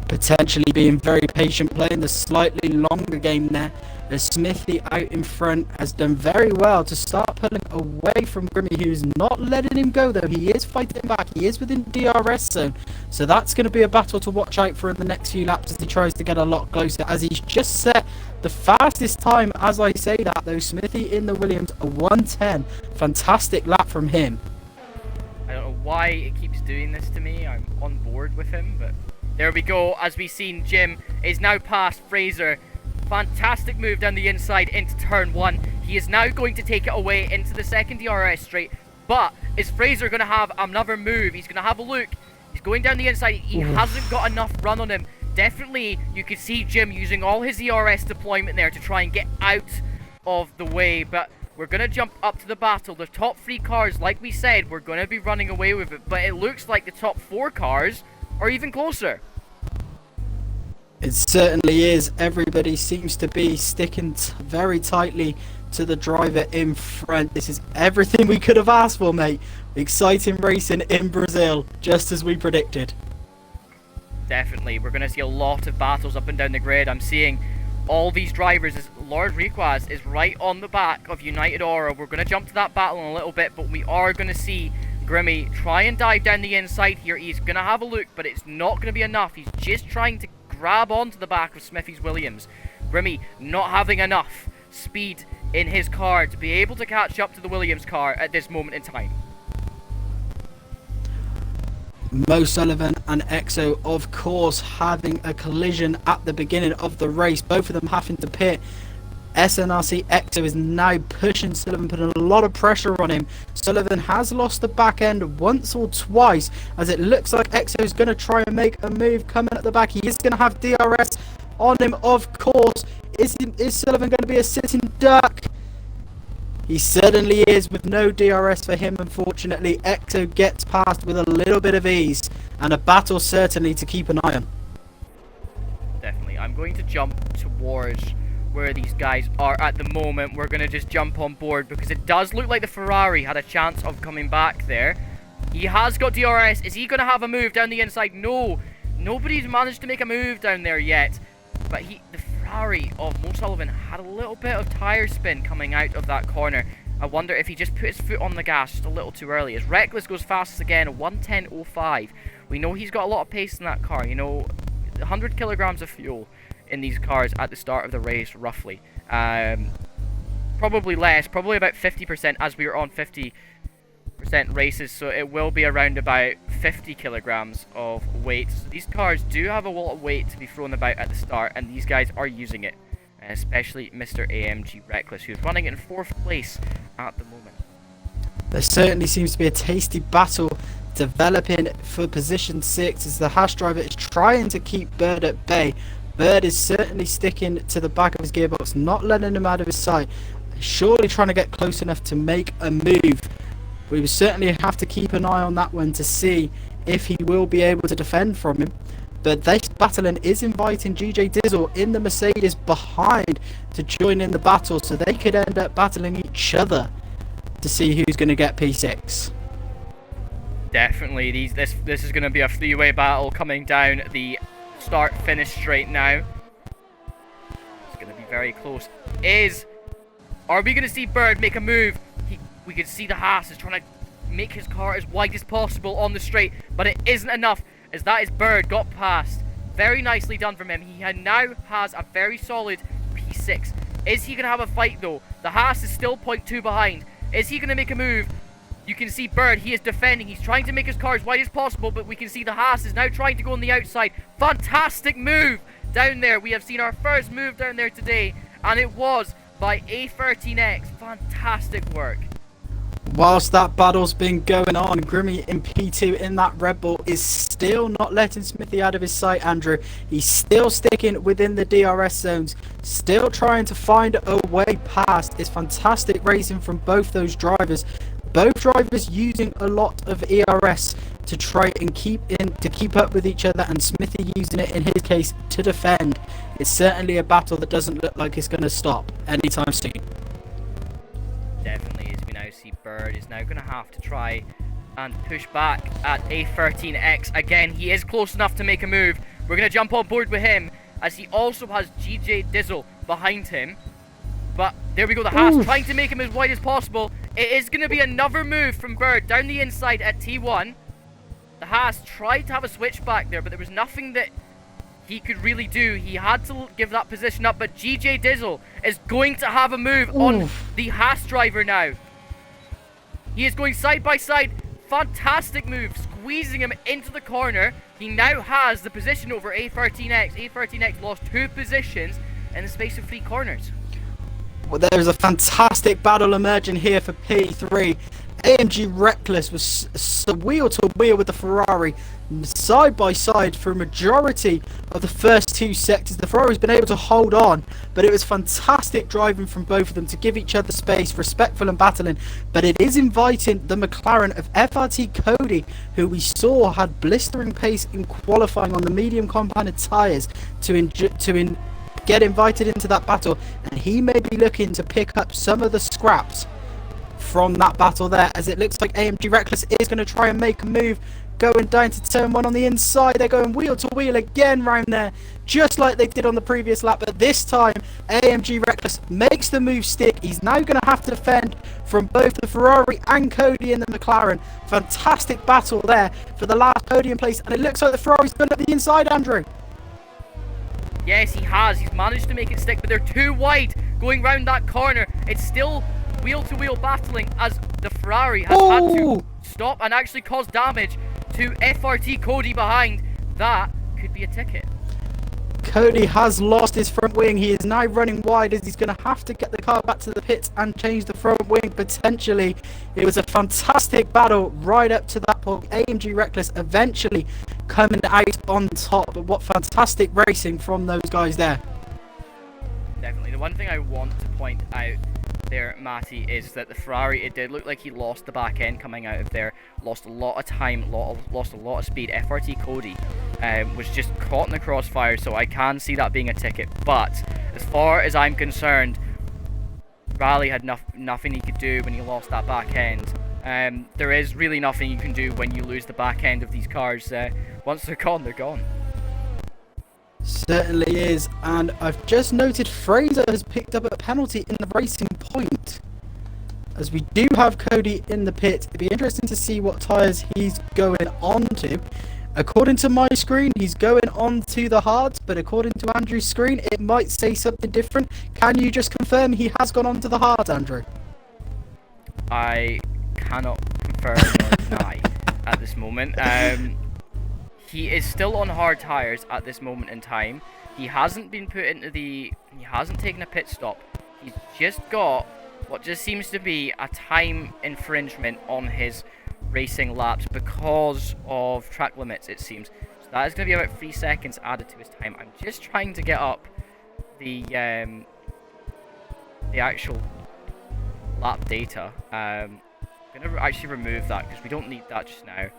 Speaker 2: Potentially being very patient, playing the slightly longer game there, as Smithy out in front has done very well to start pulling away from Grimmy, who's not letting him go though. He is fighting back, he is within DRS zone, so that's going to be a battle to watch out for in the next few laps as he tries to get a lot closer, as he's just set the fastest time as I say that though. Smithy in the Williams, a 1:10, fantastic lap from him.
Speaker 1: I don't know why it keeps doing this to me. I'm on board with him, but there we go. As we've seen, Jim is now past Fraser. Fantastic move down the inside into turn 1. He is now going to take it away into the second DRS straight. But is Fraser going to have another move? He's going to have a look. He's going down the inside. He hasn't got enough run on him. Definitely, you can see Jim using all his ERS deployment there to try and get out of the way. But we're going to jump up to the battle. The top 3 cars, like we said, we're going to be running away with it. But it looks like the top 4 cars are even closer.
Speaker 2: It certainly is. Everybody seems to be sticking very tightly to the driver in front. This is everything we could have asked for, mate. Exciting racing in Brazil, just as we predicted.
Speaker 1: Definitely. We're going to see a lot of battles up and down the grid. I'm seeing all these drivers. Lord Requaz is right on the back of United Aura. We're going to jump to that battle in a little bit, but we are going to see Grimmy try and dive down the inside here. He's going to have a look, but it's not going to be enough. He's just trying to grab onto the back of Smithy's Williams. Grimmy not having enough speed in his car to be able to catch up to the Williams car at this moment in time.
Speaker 2: Mo Sullivan and Exo, of course, having a collision at the beginning of the race, both of them having to pit. SNRC Exo is now pushing Sullivan, putting a lot of pressure on him. Sullivan has lost the back end once or twice, as it looks like Exo is going to try and make a move coming at the back. He is going to have DRS on him, of course. Is Sullivan going to be a sitting duck? He certainly is, with no DRS for him, unfortunately. Exo gets past with a little bit of ease, and a battle certainly to keep an eye on.
Speaker 1: Definitely. I'm going to jump towards where these guys are at the moment. We're going to just jump on board because it does look like the Ferrari had a chance of coming back there. He has got DRS. Is he going to have a move down the inside? No. Nobody's managed to make a move down there yet. But the Ferrari of Mo Sullivan had a little bit of tyre spin coming out of that corner. I wonder if he just put his foot on the gas just a little too early. As Reckless goes fastest again, 1:10.05. We know he's got a lot of pace in that car. You know, 100 kilograms of fuel in these cars at the start of the race, roughly. Probably less, probably about 50%, as we are on 50% races, so it will be around about 50 kilograms of weight. So these cars do have a lot of weight to be thrown about at the start, and these guys are using it, especially Mr. AMG Reckless, who's running in 4th place at the moment.
Speaker 2: There certainly seems to be a tasty battle developing for position 6 as the Haas driver is trying to keep Bird at bay. Bird is certainly sticking to the back of his gearbox, not letting him out of his sight, surely trying to get close enough to make a move. We will certainly have to keep an eye on that one to see if he will be able to defend from him. But this battling is inviting GJ Dizzle in the Mercedes behind to join in the battle, so they could end up battling each other to see who's going to get P6.
Speaker 1: Definitely, this is going to be a 3-way battle coming down the start-finish straight now. It's going to be very close. Are we going to see Bird make a move? We can see the Haas is trying to make his car as wide as possible on the straight, but it isn't enough, as that is Bird got past. Very nicely done from him. He now has a very solid P6. Is he going to have a fight though? The Haas is still 0.2 behind. Is he going to make a move? You can see Bird, he is defending. He's trying to make his car as wide as possible, but we can see the Haas is now trying to go on the outside. Fantastic move down there. We have seen our first move down there today, and it was by A13X. Fantastic work.
Speaker 2: Whilst that battle's been going on, Grimmy in P2 in that Red Bull is still not letting Smithy out of his sight, Andrew. He's still sticking within the DRS zones, still trying to find a way past. It's fantastic racing from both those drivers. Both drivers using a lot of ERS to try and keep up with each other, and Smithy using it in his case to defend. It's certainly a battle that doesn't look like it's going to stop anytime soon.
Speaker 1: Definitely, as we now see Bird is now going to have to try and push back at A13X. Again, he is close enough to make a move. We're going to jump on board with him, as he also has GJ Dizzle behind him. But there we go, the Haas trying to make him as wide as possible. It is going to be another move from Bird down the inside at T1. The Haas tried to have a switch back there, but there was nothing that he could really do. He had to give that position up, but GJ Dizzle is going to have a move on the Haas driver now. He is going side by side. Fantastic move, squeezing him into the corner. He now has the position over A13X. A13X lost 2 positions in the space of 3 corners.
Speaker 2: Well, there's a fantastic battle emerging here for P3. AMG Reckless was wheel to wheel with the Ferrari, side by side for a majority of the first 2 sectors. The Ferrari's been able to hold on, but it was fantastic driving from both of them to give each other space, respectful and battling. But it is inviting the McLaren of FRT Cody, who we saw had blistering pace in qualifying on the medium compounded tyres, to get invited into that battle, and he may be looking to pick up some of the scraps from that battle there, as it looks like AMG Reckless is going to try and make a move going down to turn 1 on the inside. They're going wheel to wheel again round there, just like they did on the previous lap, but this time AMG Reckless makes the move stick. He's now going to have to defend from both the Ferrari and Cody in the McLaren. Fantastic battle there for the last podium place, and it looks like the Ferrari's gone up the inside, Andrew.
Speaker 1: Yes, he has. He's managed to make it stick, but they're too wide going round that corner. It's still wheel-to-wheel battling, as the Ferrari has had to stop and actually cause damage to FRT Cody behind. That could be a ticket.
Speaker 2: Cody has lost his front wing. He is now running wide, as he's going to have to get the car back to the pits and change the front wing potentially. It was a fantastic battle right up to that point. AMG Reckless eventually coming out on top, but what fantastic racing from those guys there.
Speaker 1: Definitely. The one thing I want to point out there, Matty, is that the Ferrari, it did look like he lost the back end coming out of there, lost a lot of time, lost a lot of speed. FRT Cody was just caught in the crossfire, so I can see that being a ticket. But as far as I'm concerned, Rally had nothing he could do when he lost that back end. There is really nothing you can do when you lose the back end of these cars. Once they're gone, they're gone.
Speaker 2: Certainly is, and I've just noted Fraser has picked up a penalty in the Racing Point, as we do have Cody in the pit. It'd be interesting to see what tyres he's going on to. According to my screen, he's going on to the hards, but according to Andrew's screen, it might say something different. Can you just confirm he has gone on to the hards, Andrew?
Speaker 1: I cannot confirm or deny at this moment. He is still on hard tyres at this moment in time. He hasn't been put into he hasn't taken a pit stop. He's just got what just seems to be a time infringement on his racing laps because of track limits, it seems. So that is going to be about 3 seconds added to his time. I'm just trying to get up the actual lap data. I'm going to actually remove that because we don't need that just now.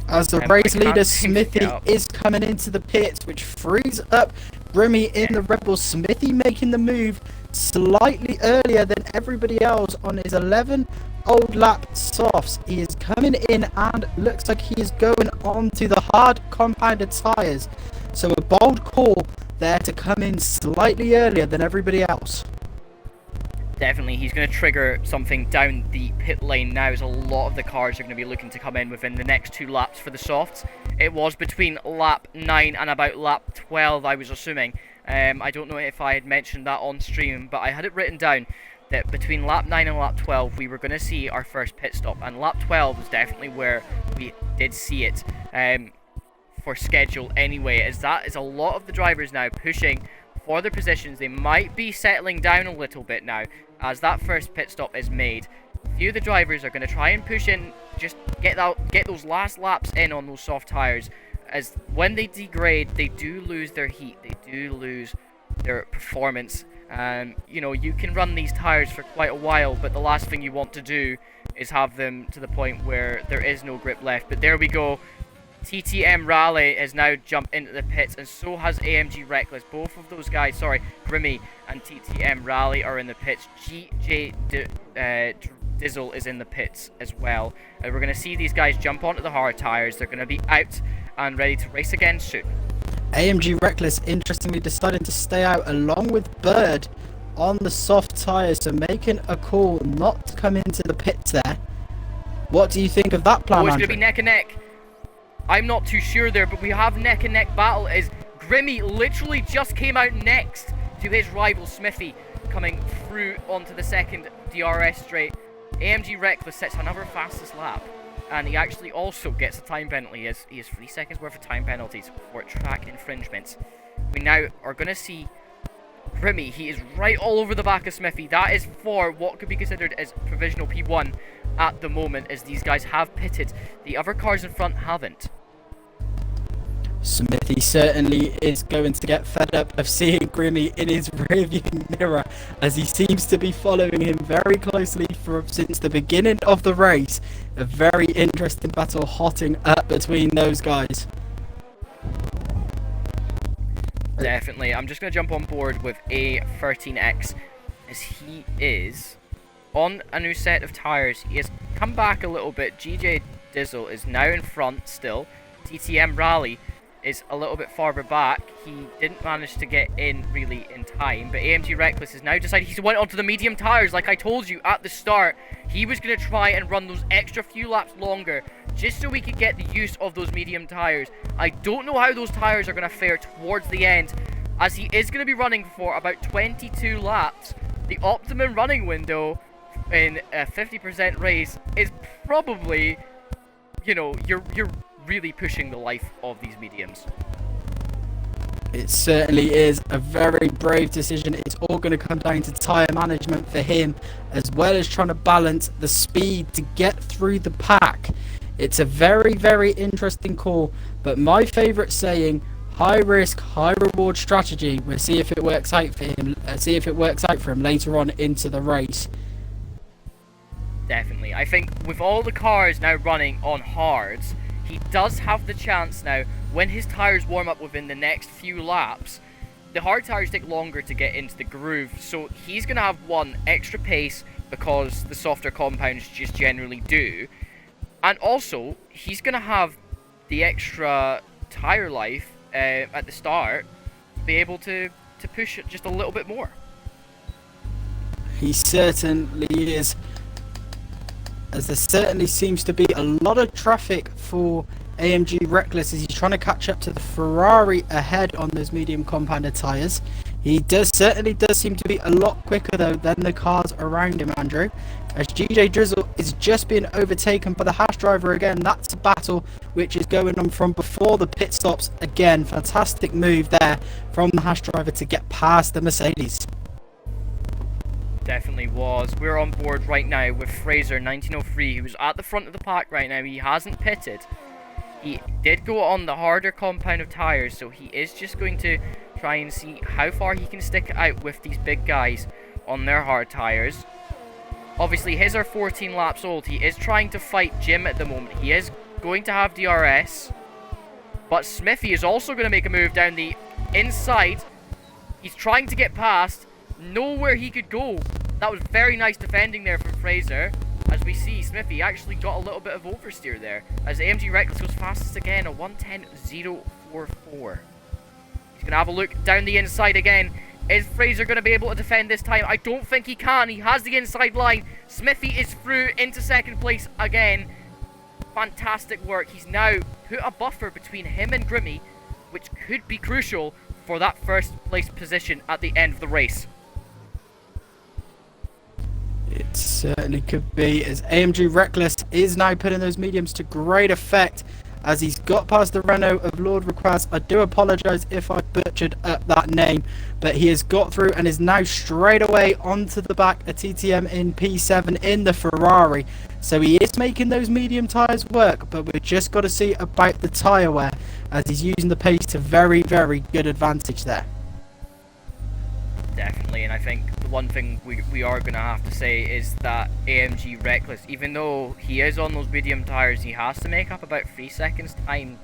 Speaker 2: As the race leader, Smithy is coming into the pits, which frees up Remy in the Red Bull. Smithy making the move slightly earlier than everybody else on his 11 old lap softs. He is coming in and looks like he is going on to the hard compounded tyres. So a bold call there to come in slightly earlier than everybody else.
Speaker 1: Definitely, he's going to trigger something down the pit lane now, as a lot of the cars are going to be looking to come in within the next 2 laps for the softs. It was between lap 9 and about lap 12, I was assuming. I don't know if I had mentioned that on stream, but I had it written down that between lap 9 and lap 12 we were going to see our first pit stop, and lap 12 was definitely where we did see it for schedule anyway, as that is a lot of the drivers now pushing for their positions. They might be settling down a little bit now as that first pit stop is made few of the drivers are going to try and push in, just get those last laps in on those soft tires, as when they degrade, they do lose their heat, they do lose their performance. You know, you can run these tires for quite a while, but the last thing you want to do is have them to the point where there is no grip left. But there we go. TTM Rally has now jumped into the pits, and so has AMG Reckless. Both of those guys, sorry, Grimmy and TTM Rally are in the pits. GJ Dizzle is in the pits as well. We're going to see these guys jump onto the hard tires. They're going to be out and ready to race again soon.
Speaker 2: AMG Reckless, interestingly, decided to stay out along with Bird on the soft tyres, so making a call not to come into the pits there. What do you think of that plan,
Speaker 1: Oh, it's going
Speaker 2: Andrew?
Speaker 1: to be neck and neck. I'm not too sure there, but we have neck and neck battle as Grimmy literally just came out next to his rival Smithy, coming through onto the second DRS straight. AMG Reckless sets another fastest lap, and he actually also gets a time penalty. He has 3 seconds worth of time penalties for track infringements. We now are going to see Grimmy. He is right all over the back of Smithy. That is for what could be considered as provisional P1 at the moment, as these guys have pitted. The other cars in front haven't.
Speaker 2: Smithy certainly is going to get fed up of seeing Grimmy in his rearview mirror, as he seems to be following him very closely since the beginning of the race. A very interesting battle hotting up between those guys.
Speaker 1: Definitely. I'm just going to jump on board with A13X, as he is on a new set of tyres. He has come back a little bit. GJ Dizzle is now in front still. TTM Rally is a little bit farther back. He didn't manage to get in really in time, but AMG Reckless has now decided he's went onto the medium tyres. Like I told you at the start, he was going to try and run those extra few laps longer just so we could get the use of those medium tyres. I don't know how those tyres are going to fare towards the end, as he is going to be running for about 22 laps. The optimum running window in a 50% race is probably, you know, you're really pushing the life of these mediums.
Speaker 2: It certainly is a very brave decision. It's all going to come down to tyre management for him, as well as trying to balance the speed to get through the pack. It's a very, very interesting call, but my favourite saying, high risk, high reward strategy. We'll see if it works out for him. Later on into the race.
Speaker 1: Definitely. I think with all the cars now running on hards, he does have the chance now, when his tyres warm up within the next few laps. The hard tyres take longer to get into the groove, so he's going to have one extra pace because the softer compounds just generally do. And also, he's going to have the extra tyre life at the start to be able to push it just a little bit more.
Speaker 2: He certainly is, as there certainly seems to be a lot of traffic for AMG Reckless as he's trying to catch up to the Ferrari ahead on those medium compounded tyres. He certainly does seem to be a lot quicker though than the cars around him, Andrew, as GJ Drizzle is just being overtaken by the Haas driver again. That's a battle which is going on from before the pit stops. Again, fantastic move there from the Haas driver to get past the Mercedes.
Speaker 1: Definitely was. We're on board right now with Fraser 1903, who's at the front of the pack right now. He hasn't pitted. He did go on the harder compound of tyres, so he is just going to try and see how far he can stick it out with these big guys on their hard tyres. Obviously, his are 14 laps old. He is trying to fight Jim at the moment. He is going to have DRS, but Smithy is also going to make a move down the inside. He's trying to get past. Nowhere he could go. That was very nice defending there from Fraser. As we see, Smithy actually got a little bit of oversteer there, as AMG Reckless goes fastest again, a 1:10.044. He's going to have a look down the inside again. Is Fraser going to be able to defend this time? I don't think he can. He has the inside line. Smithy is through into second place again. Fantastic work. He's now put a buffer between him and Grimmy, which could be crucial for that first place position at the end of the race.
Speaker 2: It certainly could be, as AMG Reckless is now putting those mediums to great effect, as he's got past the Renault of Lord Request. I do apologise if I butchered up that name, but he has got through and is now straight away onto the back of TTM in P7 in the Ferrari. So he is making those medium tyres work, but we've just got to see about the tyre wear, as he's using the pace to very, very good advantage there.
Speaker 1: Definitely, and I think the one thing we are going to have to say is that AMG Reckless, even though he is on those medium tyres, he has to make up about 3 seconds time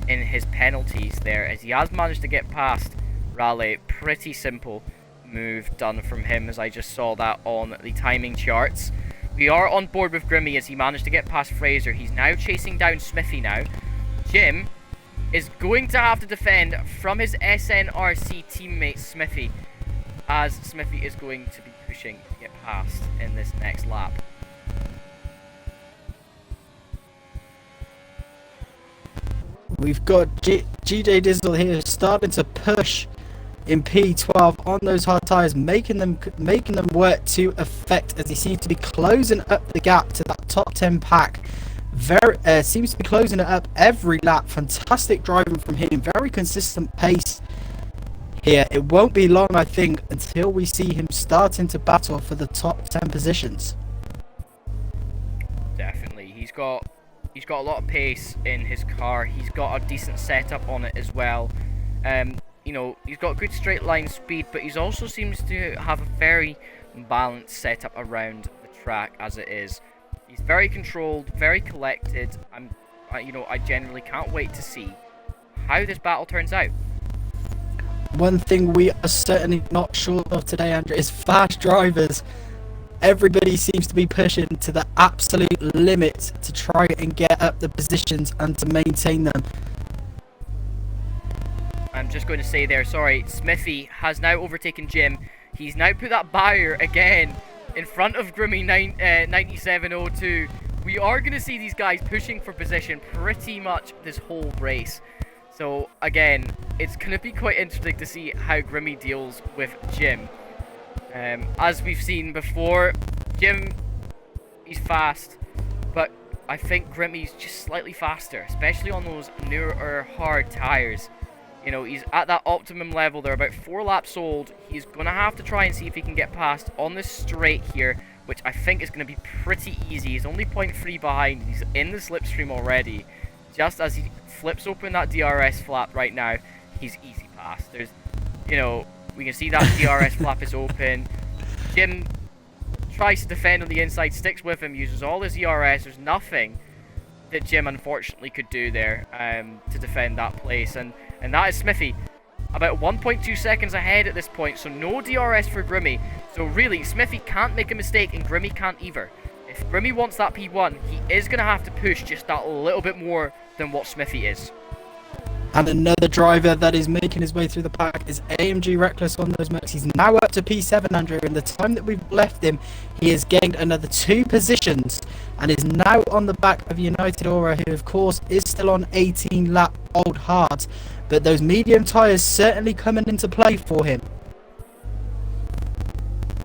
Speaker 1: in his penalties there, as he has managed to get past Raleigh. Pretty simple move done from him, as I just saw that on the timing charts. We are on board with Grimmy as he managed to get past Fraser. He's now chasing down Smithy now. Jim is going to have to defend from his SNRC teammate Smithy, as Smithy is going to be pushing to get past in this next lap.
Speaker 2: We've got GJ Dizzle here starting to push in P12 on those hard tyres, making them work to effect, as he seems to be closing up the gap to that top 10 pack. Seems to be closing it up every lap. Fantastic driving from him, very consistent pace here. It won't be long, I think, until we see him starting to battle for the top 10 positions.
Speaker 1: Definitely, he's got a lot of pace in his car. He's got a decent setup on it as well. You know, he's got good straight line speed, but he also seems to have a very balanced setup around the track as it is. He's very controlled, very collected. I genuinely can't wait to see how this battle turns out.
Speaker 2: One thing we are certainly not sure of today, Andrew, is fast drivers. Everybody seems to be pushing to the absolute limit to try and get up the positions and to maintain them.
Speaker 1: I'm just going to say there, sorry, Smithy has now overtaken Jim. He's now put that barrier again in front of Grimmy 9702. We are going to see these guys pushing for position pretty much this whole race. So again, it's going to be quite interesting to see how Grimmy deals with Jim. As we've seen before, Jim, he's fast, but I think Grimmy's just slightly faster, especially on those newer hard tyres. You know, he's at that optimum level. They're about 4 laps old. He's going to have to try and see if he can get past on this straight here, which I think is going to be pretty easy. He's only 0.3 behind. He's in the slipstream already. Just as he flips open that DRS flap right now, he's easy past. There's, you know, we can see that DRS flap is open. Jim tries to defend on the inside, sticks with him, uses all his ERS. There's nothing that Jim unfortunately could do there to defend that place. And that is Smithy, about 1.2 seconds ahead at this point, so no DRS for Grimmy. So really, Smithy can't make a mistake and Grimmy can't either. If Grimmy wants that P1, he is going to have to push just that little bit more than what Smithy is.
Speaker 2: And another driver that is making his way through the pack is AMG Reckless on those mechs. He's now up to P7, Andrew. In the time that we've left him, he has gained another 2 positions and is now on the back of United Aura, who of course is still on 18 lap old hards. But those medium tyres certainly coming into play for him.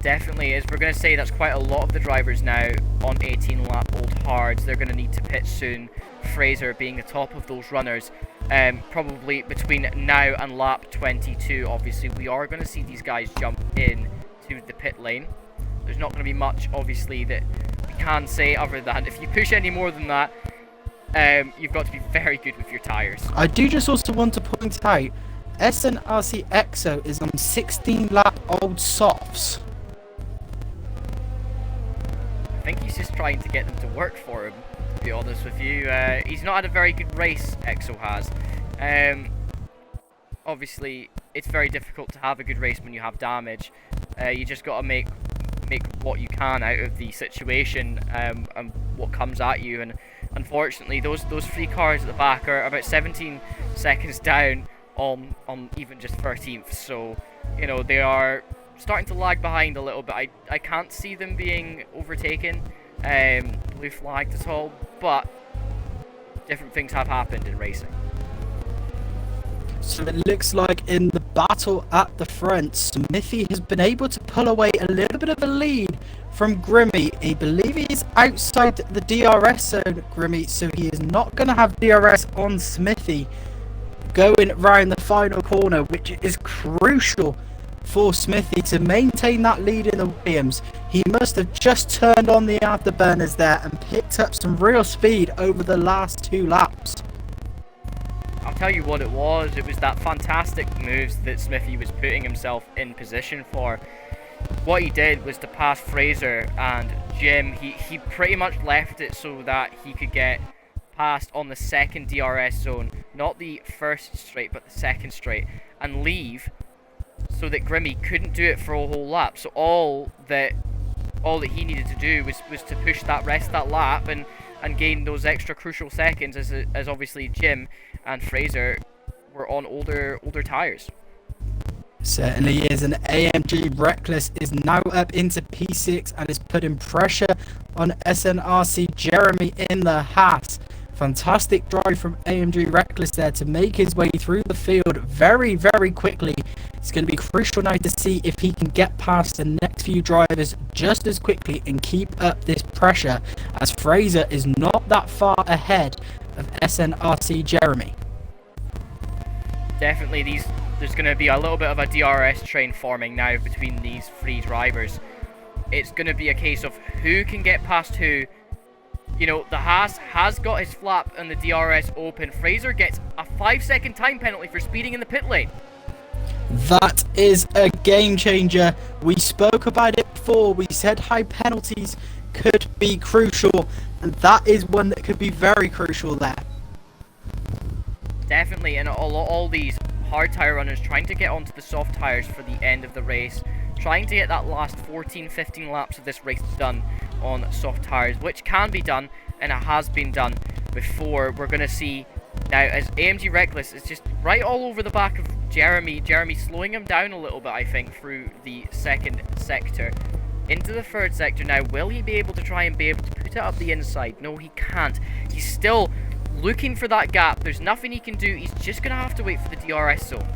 Speaker 1: Definitely is. We're going to say that's quite a lot of the drivers now on 18 lap old hards. They're going to need to pit soon. Fraser being the top of those runners, probably between now and lap 22. Obviously, we are going to see these guys jump in to the pit lane. There's not going to be much, obviously, that we can say other than if you push any more than that, you've got to be very good with your tyres.
Speaker 2: I do just also want to point out, SNRC EXO is on 16 lap old softs.
Speaker 1: I think he's just trying to get them to work for him, to be honest with you. He's not had a very good race, EXO has. Obviously, it's very difficult to have a good race when you have damage. You just got to make what you can out of the situation and what comes at you. And unfortunately, those 3 cars at the back are about 17 seconds down on even just 13th. So, you know, they are starting to lag behind a little bit. I can't see them being overtaken, blue flagged at all, but different things have happened in racing.
Speaker 2: So it looks like in the battle at the front, Smithy has been able to pull away a little bit of a lead from Grimmy. I believe he is outside the DRS zone, Grimmy, so he is not going to have DRS on Smithy going round the final corner, which is crucial for Smithy to maintain that lead in the Williams. He must have just turned on the afterburners there and picked up some real speed over the last 2 laps.
Speaker 1: I'll tell you what it was that fantastic moves that Smithy was putting himself in position for. What he did was to pass Fraser and Jim. He pretty much left it so that he could get past on the second DRS zone, not the first straight but the second straight, and leave so that Grimmy couldn't do it for a whole lap. So all that he needed to do was to push that rest of that lap and gain those extra crucial seconds, as obviously Jim and Fraser were on older tires.
Speaker 2: Certainly is, and AMG Reckless is now up into P6 and is putting pressure on SNRC Jeremy in the Haas. Fantastic drive from AMG Reckless there to make his way through the field very, very quickly. It's going to be crucial now to see if he can get past the next few drivers just as quickly and keep up this pressure, as Fraser is not that far ahead of SNRC Jeremy.
Speaker 1: Definitely there's going to be a little bit of a DRS train forming now between these 3 drivers. It's going to be a case of who can get past who. You know, the Haas has got his flap and the DRS open. Fraser gets a 5-second time penalty for speeding in the pit lane.
Speaker 2: That is a game changer. We spoke about it before. We said how penalties could be crucial, and that is one that could be very crucial there.
Speaker 1: Definitely, and all these hard tire runners trying to get onto the soft tires for the end of the race, trying to get that last 14-15 laps of this race done on soft tires, which can be done, and it has been done before. We're going to see now as AMG Reckless is just right all over the back of Jeremy slowing him down a little bit, I think, through the second sector into the third sector. Now, will he be able to put it up the inside? No, he can't. He's still looking for that gap. There's nothing he can do. He's just going to have to wait for the DRS zone.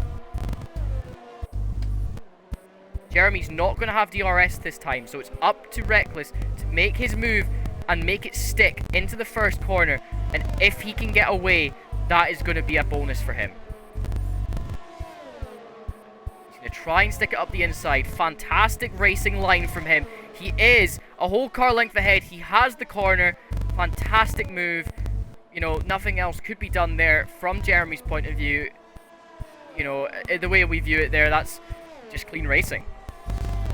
Speaker 1: Jeremy's not going to have DRS this time, so it's up to Reckless to make his move and make it stick into the first corner. And if he can get away, that is going to be a bonus for him. He's going to try and stick it up the inside. Fantastic racing line from him. He is a whole car length ahead. He has the corner. Fantastic move. You know, nothing else could be done there from Jeremy's point of view. You know, the way we view it there, that's just clean racing.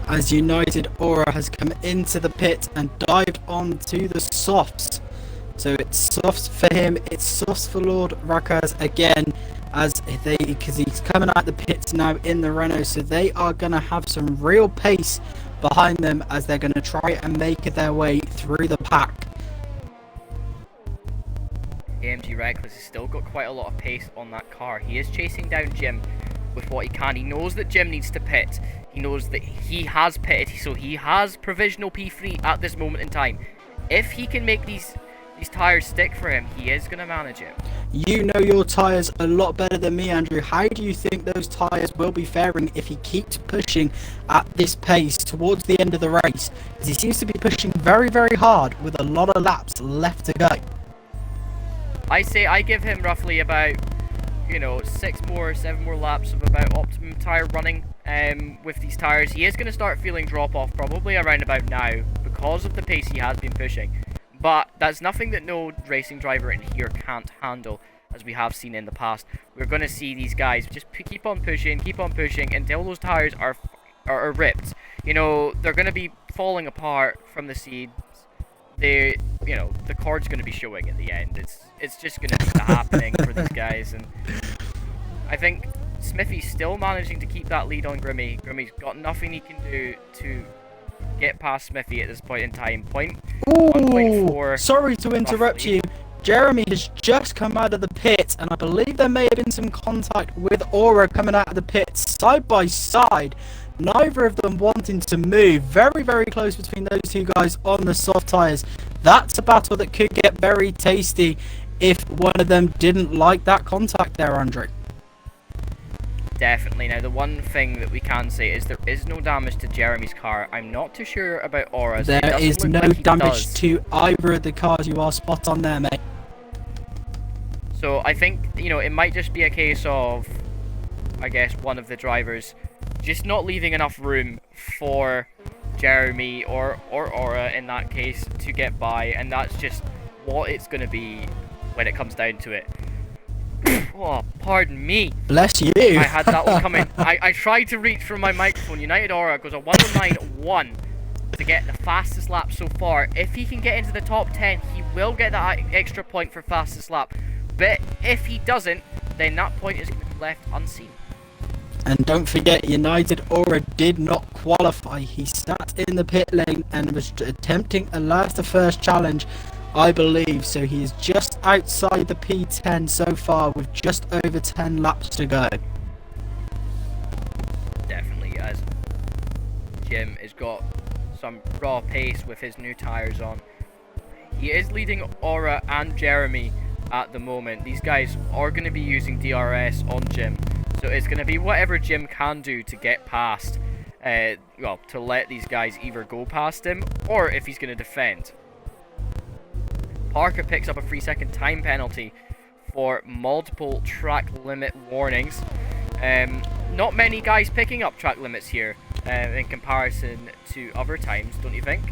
Speaker 2: As United Aura has come into the pit and dived onto the softs. So it's softs for him, it's softs for Lord Rakas again, because he's coming out the pits now in the Renault, so they are going to have some real pace behind them as they're going to try and make their way through the pack.
Speaker 1: AMG Reckless has still got quite a lot of pace on that car. He is chasing down Jim with what he can. He knows that Jim needs to pit. He knows that he has pitted, so he has provisional P3 at this moment in time. If he can make these tyres stick for him, he is going to manage it.
Speaker 2: You know your tyres a lot better than me, Andrew. How do you think those tyres will be faring if he keeps pushing at this pace towards the end of the race? As he seems to be pushing very, very hard with a lot of laps left to go.
Speaker 1: I give him roughly about, 7 more laps of about optimum tyre running with these tyres. He is going to start feeling drop off probably around about now because of the pace he has been pushing. But that's nothing that no racing driver in here can't handle, as we have seen in the past. We're going to see these guys just keep on pushing until those tyres are ripped. You know, they're going to be falling apart from the seeds. The cord's going to be showing in the end. It's just going to be happening for these guys, and I think Smithy's still managing to keep that lead on Grimmy. Grimmy's got nothing he can do to get past Smithy at this point in time. 1.4.
Speaker 2: Sorry to interrupt roughly. You. Jeremy has just come out of the pit, and I believe there may have been some contact with Aura coming out of the pit side by side. Neither of them wanting to move. Very, very close between those two guys on the soft tyres. That's a battle that could get very tasty if one of them didn't like that contact there, Andre.
Speaker 1: Definitely. Now, the one thing that we can say is there is no damage to Jeremy's car. I'm not too sure about Aura's.
Speaker 2: There is
Speaker 1: look
Speaker 2: no
Speaker 1: like he
Speaker 2: damage
Speaker 1: does.
Speaker 2: to either of the cars. You are spot on there, mate.
Speaker 1: So I think, you know, it might just be a case of, I guess, one of the drivers just not leaving enough room for Jeremy or Aura in that case to get by, and that's just what it's going to be when it comes down to it. Oh, pardon me.
Speaker 2: Bless you.
Speaker 1: I had that one coming. I tried to reach for my microphone. United Aura goes a 109.1 to get the fastest lap so far. If he can get into the top 10, he will get that extra point for fastest lap. But if he doesn't, then that point is going to be left unseen.
Speaker 2: And don't forget, United Aura did not qualify. He sat in the pit lane and was attempting a last to first challenge, I believe. So he is just outside the P10 so far with just over 10 laps to go.
Speaker 1: Definitely, as Jim has got some raw pace with his new tyres on. He is leading Aura and Jeremy at the moment. These guys are going to be using DRS on Jim. So it's going to be whatever Jim can do to get past, well, to let these guys either go past him, or if he's going to defend. Parker picks up a 3-second time penalty for multiple track limit warnings. Not many guys picking up track limits here in comparison to other times, don't you think?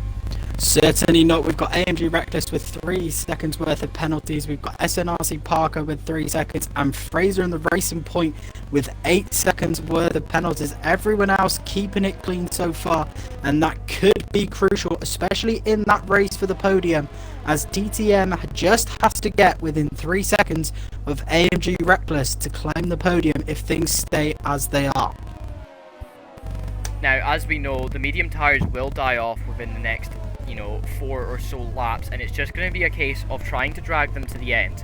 Speaker 2: Certainly not. We've got AMG Reckless with 3 seconds worth of penalties. We've got SNRC Parker with 3 seconds and Fraser in the Racing Point with 8 seconds worth of penalties. Everyone else keeping it clean so far, and that could be crucial, especially in that race for the podium, as DTM just has to get within 3 seconds of AMG Reckless to claim the podium if things stay as they are.
Speaker 1: Now, as we know, the medium tyres will die off within the next 4 or so laps, and it's just going to be a case of trying to drag them to the end.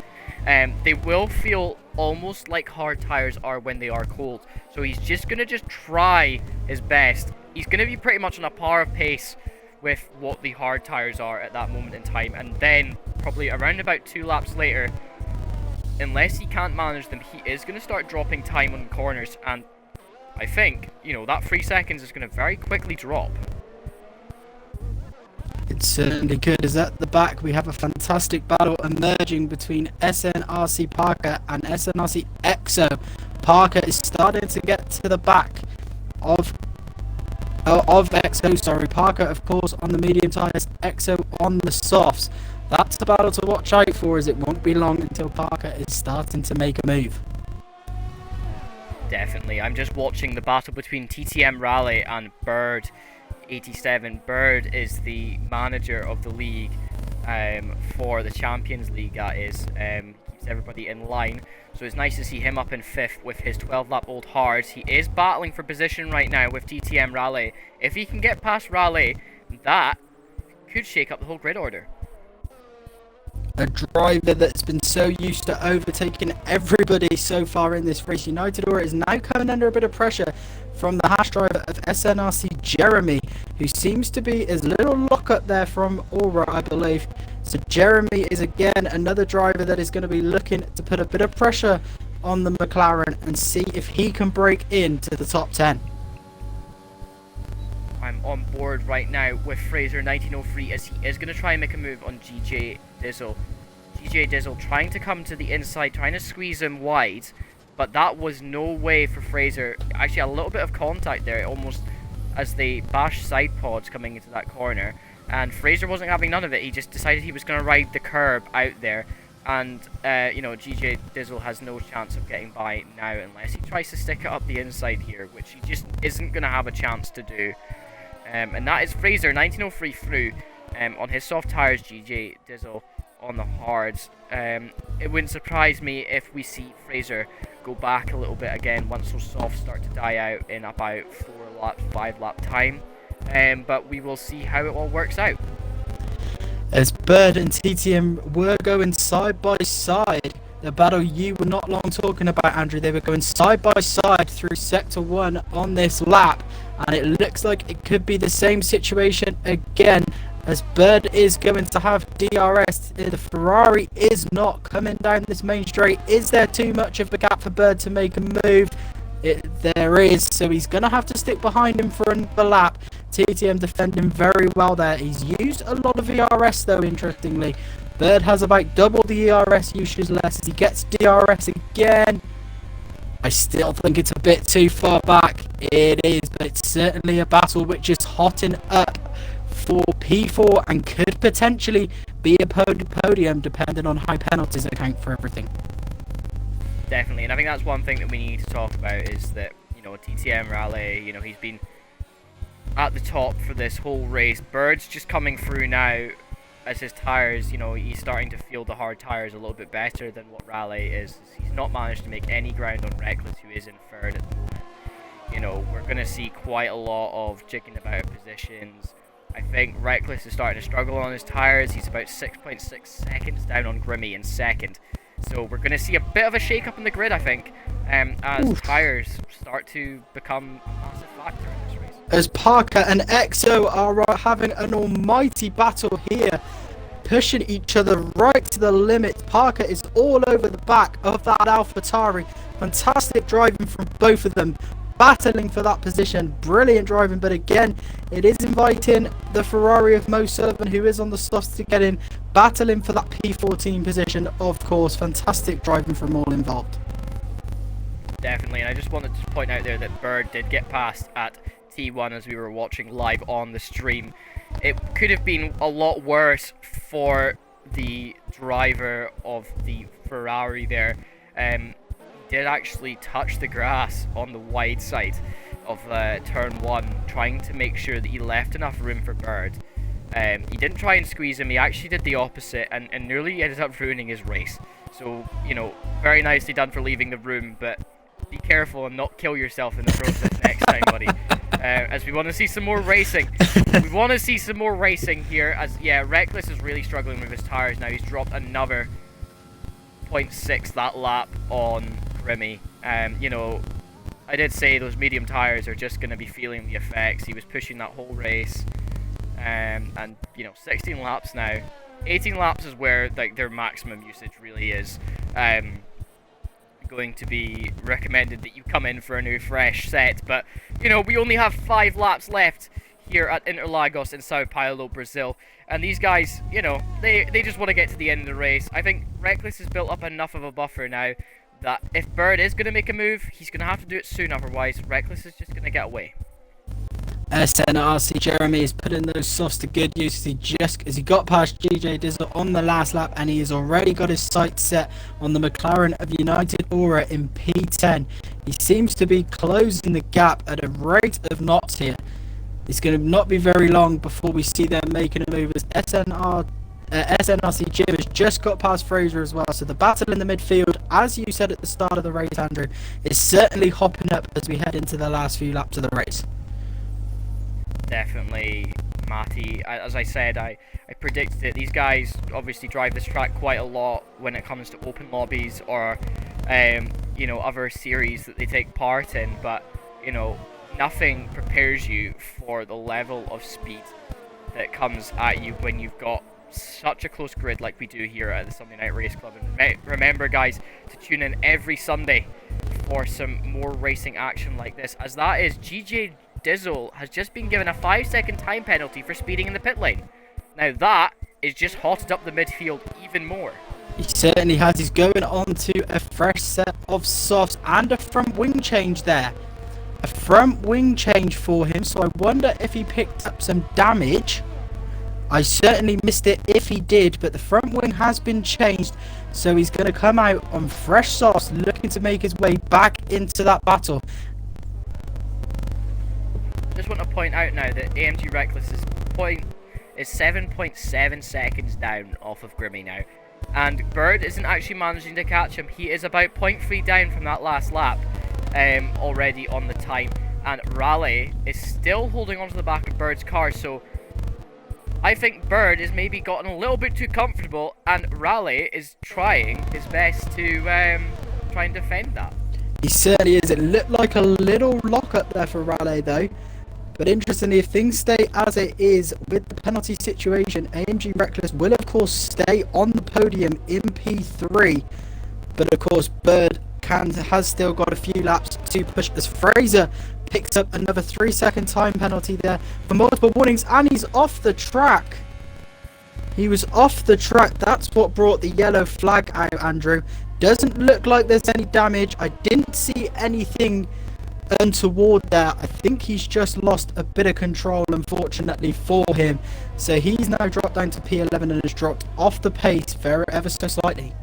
Speaker 1: They will feel almost like hard tyres are when they are cold, so he's just going to try his best. He's going to be pretty much on a par of pace with what the hard tyres are at that moment in time, and then probably around about 2 laps later, unless he can't manage them, he is going to start dropping time on corners, and I think, that 3 seconds is going to very quickly drop.
Speaker 2: It certainly could, as at the back we have a fantastic battle emerging between SNRC Parker and SNRC EXO. Parker is starting to get to the back of EXO, sorry. Parker, of course, on the medium tyres, EXO on the softs. That's the battle to watch out for, as it won't be long until Parker is starting to make a move.
Speaker 1: Definitely. I'm just watching the battle between TTM Rally and Bird 87. Bird is the manager of the league for the Champions League, that is. Keeps everybody in line, so it's nice to see him up in 5th with his 12-lap old hards. He is battling for position right now with TTM Rally. If he can get past Rally, that could shake up the whole grid order.
Speaker 2: A driver that's been so used to overtaking everybody so far in this race. United Aura is now coming under a bit of pressure from the hash driver of SNRC, Jeremy, who seems to be a little lock-up there from Aura, I believe. So Jeremy is again another driver that is going to be looking to put a bit of pressure on the McLaren and see if he can break into the top 10.
Speaker 1: I'm on board right now with Fraser 1903 as he is going to try and make a move on GJ Dizzle. GJ Dizzle trying to come to the inside, trying to squeeze him wide, but that was no way for Fraser. Actually, a little bit of contact there, almost as they bash side pods coming into that corner, and Fraser wasn't having none of it. He just decided he was going to ride the curb out there, and GJ Dizzle has no chance of getting by now unless he tries to stick it up the inside here, which he just isn't going to have a chance to do. And that is Fraser 1903 through on his soft tyres, GJ Dizzle on the hards. It wouldn't surprise me if we see Fraser go back a little bit again once those softs start to die out in about 5 lap time. But we will see how it all works out.
Speaker 2: As Bird and TTM were going side by side, the battle you were not long talking about, Andrew, they were going side by side through Sector 1 on this lap, and it looks like it could be the same situation again, as Bird is going to have DRS. The Ferrari is not coming down this main straight. Is there too much of a gap for Bird to make a move? there is, so he's going to have to stick behind him for another lap. TTM defending very well there. He's used a lot of ERS though, interestingly. Bird has about double the ERS usage less as he gets DRS again. I still think it's a bit too far back. It is, but it's certainly a battle which is hotting up for P4 and could potentially be a podium depending on how penalties account for everything.
Speaker 1: Definitely, and I think that's one thing that we need to talk about is that, you know, TTM Rally, you know, he's been at the top for this whole race. Bird's just coming through now as his tyres, you know, he's starting to feel the hard tyres a little bit better than what Rally is. He's not managed to make any ground on Reckless, who is in third at the moment. You know, we're going to see quite a lot of jigging about positions. I think Reckless is starting to struggle on his tyres. He's about 6.6 seconds down on Grimmy in second. So we're going to see a bit of a shake-up in the grid, I think, as tyres start to become a massive factor in this race.
Speaker 2: As Parker and Exo are having an almighty battle here, pushing each other right to the limit. Parker is all over the back of that AlphaTauri. Fantastic driving from both of them, battling for that position. Brilliant driving, but again, it is inviting the Ferrari of Mo Sullivan, who is on the softs, to get in, battling for that P14 position, of course. Fantastic driving from all involved.
Speaker 1: Definitely, and I just wanted to point out there that Bird did get past at T1 as we were watching live on the stream. It could have been a lot worse for the driver of the Ferrari there. He did actually touch the grass on the wide side of turn 1, trying to make sure that he left enough room for Bird. He didn't try and squeeze him, he actually did the opposite and nearly ended up ruining his race. So, you know, very nicely done for leaving the room, but be careful and not kill yourself in the process next time, buddy. As we want to see some more racing. We want to see some more racing here, as, yeah, Reckless is really struggling with his tyres now. He's dropped another 0.6 that lap on Grimmy. You know, I did say those medium tyres are just going to be feeling the effects. He was pushing that whole race. And, you know, 16 laps now. 18 laps is where, like, their maximum usage really is. Going to be recommended that you come in for a new fresh set, but you know, we only have 5 laps left here at Interlagos in Sao Paulo, Brazil, and these guys, you know, they just want to get to the end of the race. I think Reckless has built up enough of a buffer now that if Bird is going to make a move, he's going to have to do it soon, otherwise Reckless is just going to get away.
Speaker 2: SNRC Jeremy is putting those softs to good use as he got past GJ Dizzle on the last lap, and he has already got his sights set on the McLaren of United Aura in P10. He seems to be closing the gap at a rate of knots here. It's going to not be very long before we see them making a move, as SNRC Jim has just got past Fraser as well. So the battle in the midfield, as you said at the start of the race, Andrew, is certainly hopping up as we head into the last few laps of the race.
Speaker 1: Definitely, Matty. As I said, I predicted it. These guys obviously drive this track quite a lot when it comes to open lobbies or, you know, other series that they take part in. But, you know, nothing prepares you for the level of speed that comes at you when you've got such a close grid like we do here at the Sunday Night Race Club. And remember, guys, to tune in every Sunday for some more racing action like this, as that is GJ Dizzle has just been given a 5-second time penalty for speeding in the pit lane. Now that is just hotted up the midfield even more.
Speaker 2: He certainly has. He's going on to a fresh set of softs and a front wing change there. A front wing change for him, so I wonder if he picked up some damage. I certainly missed it if he did, but the front wing has been changed, so he's going to come out on fresh softs, looking to make his way back into that battle.
Speaker 1: Just want to point out now that AMG Reckless's point is 7.7 seconds down off of Grimmy now, and Bird isn't actually managing to catch him. He is about 0.3 down from that last lap already on the time, and Raleigh is still holding onto the back of Bird's car, so I think Bird has maybe gotten a little bit too comfortable, and Raleigh is trying his best to try and defend that.
Speaker 2: He certainly is. It looked like a little lock up there for Raleigh though. But interestingly, if things stay as it is with the penalty situation, AMG Reckless will of course stay on the podium in P3. But of course, Bird has still got a few laps to push as Fraser picks up another 3-second time penalty there for multiple warnings, and he's off the track. He was off the track. That's what brought the yellow flag out, Andrew. Doesn't look like there's any damage. I didn't see anything untoward there. I think he's just lost a bit of control, unfortunately for him. So he's now dropped down to P11 and has dropped off the pace ever so slightly.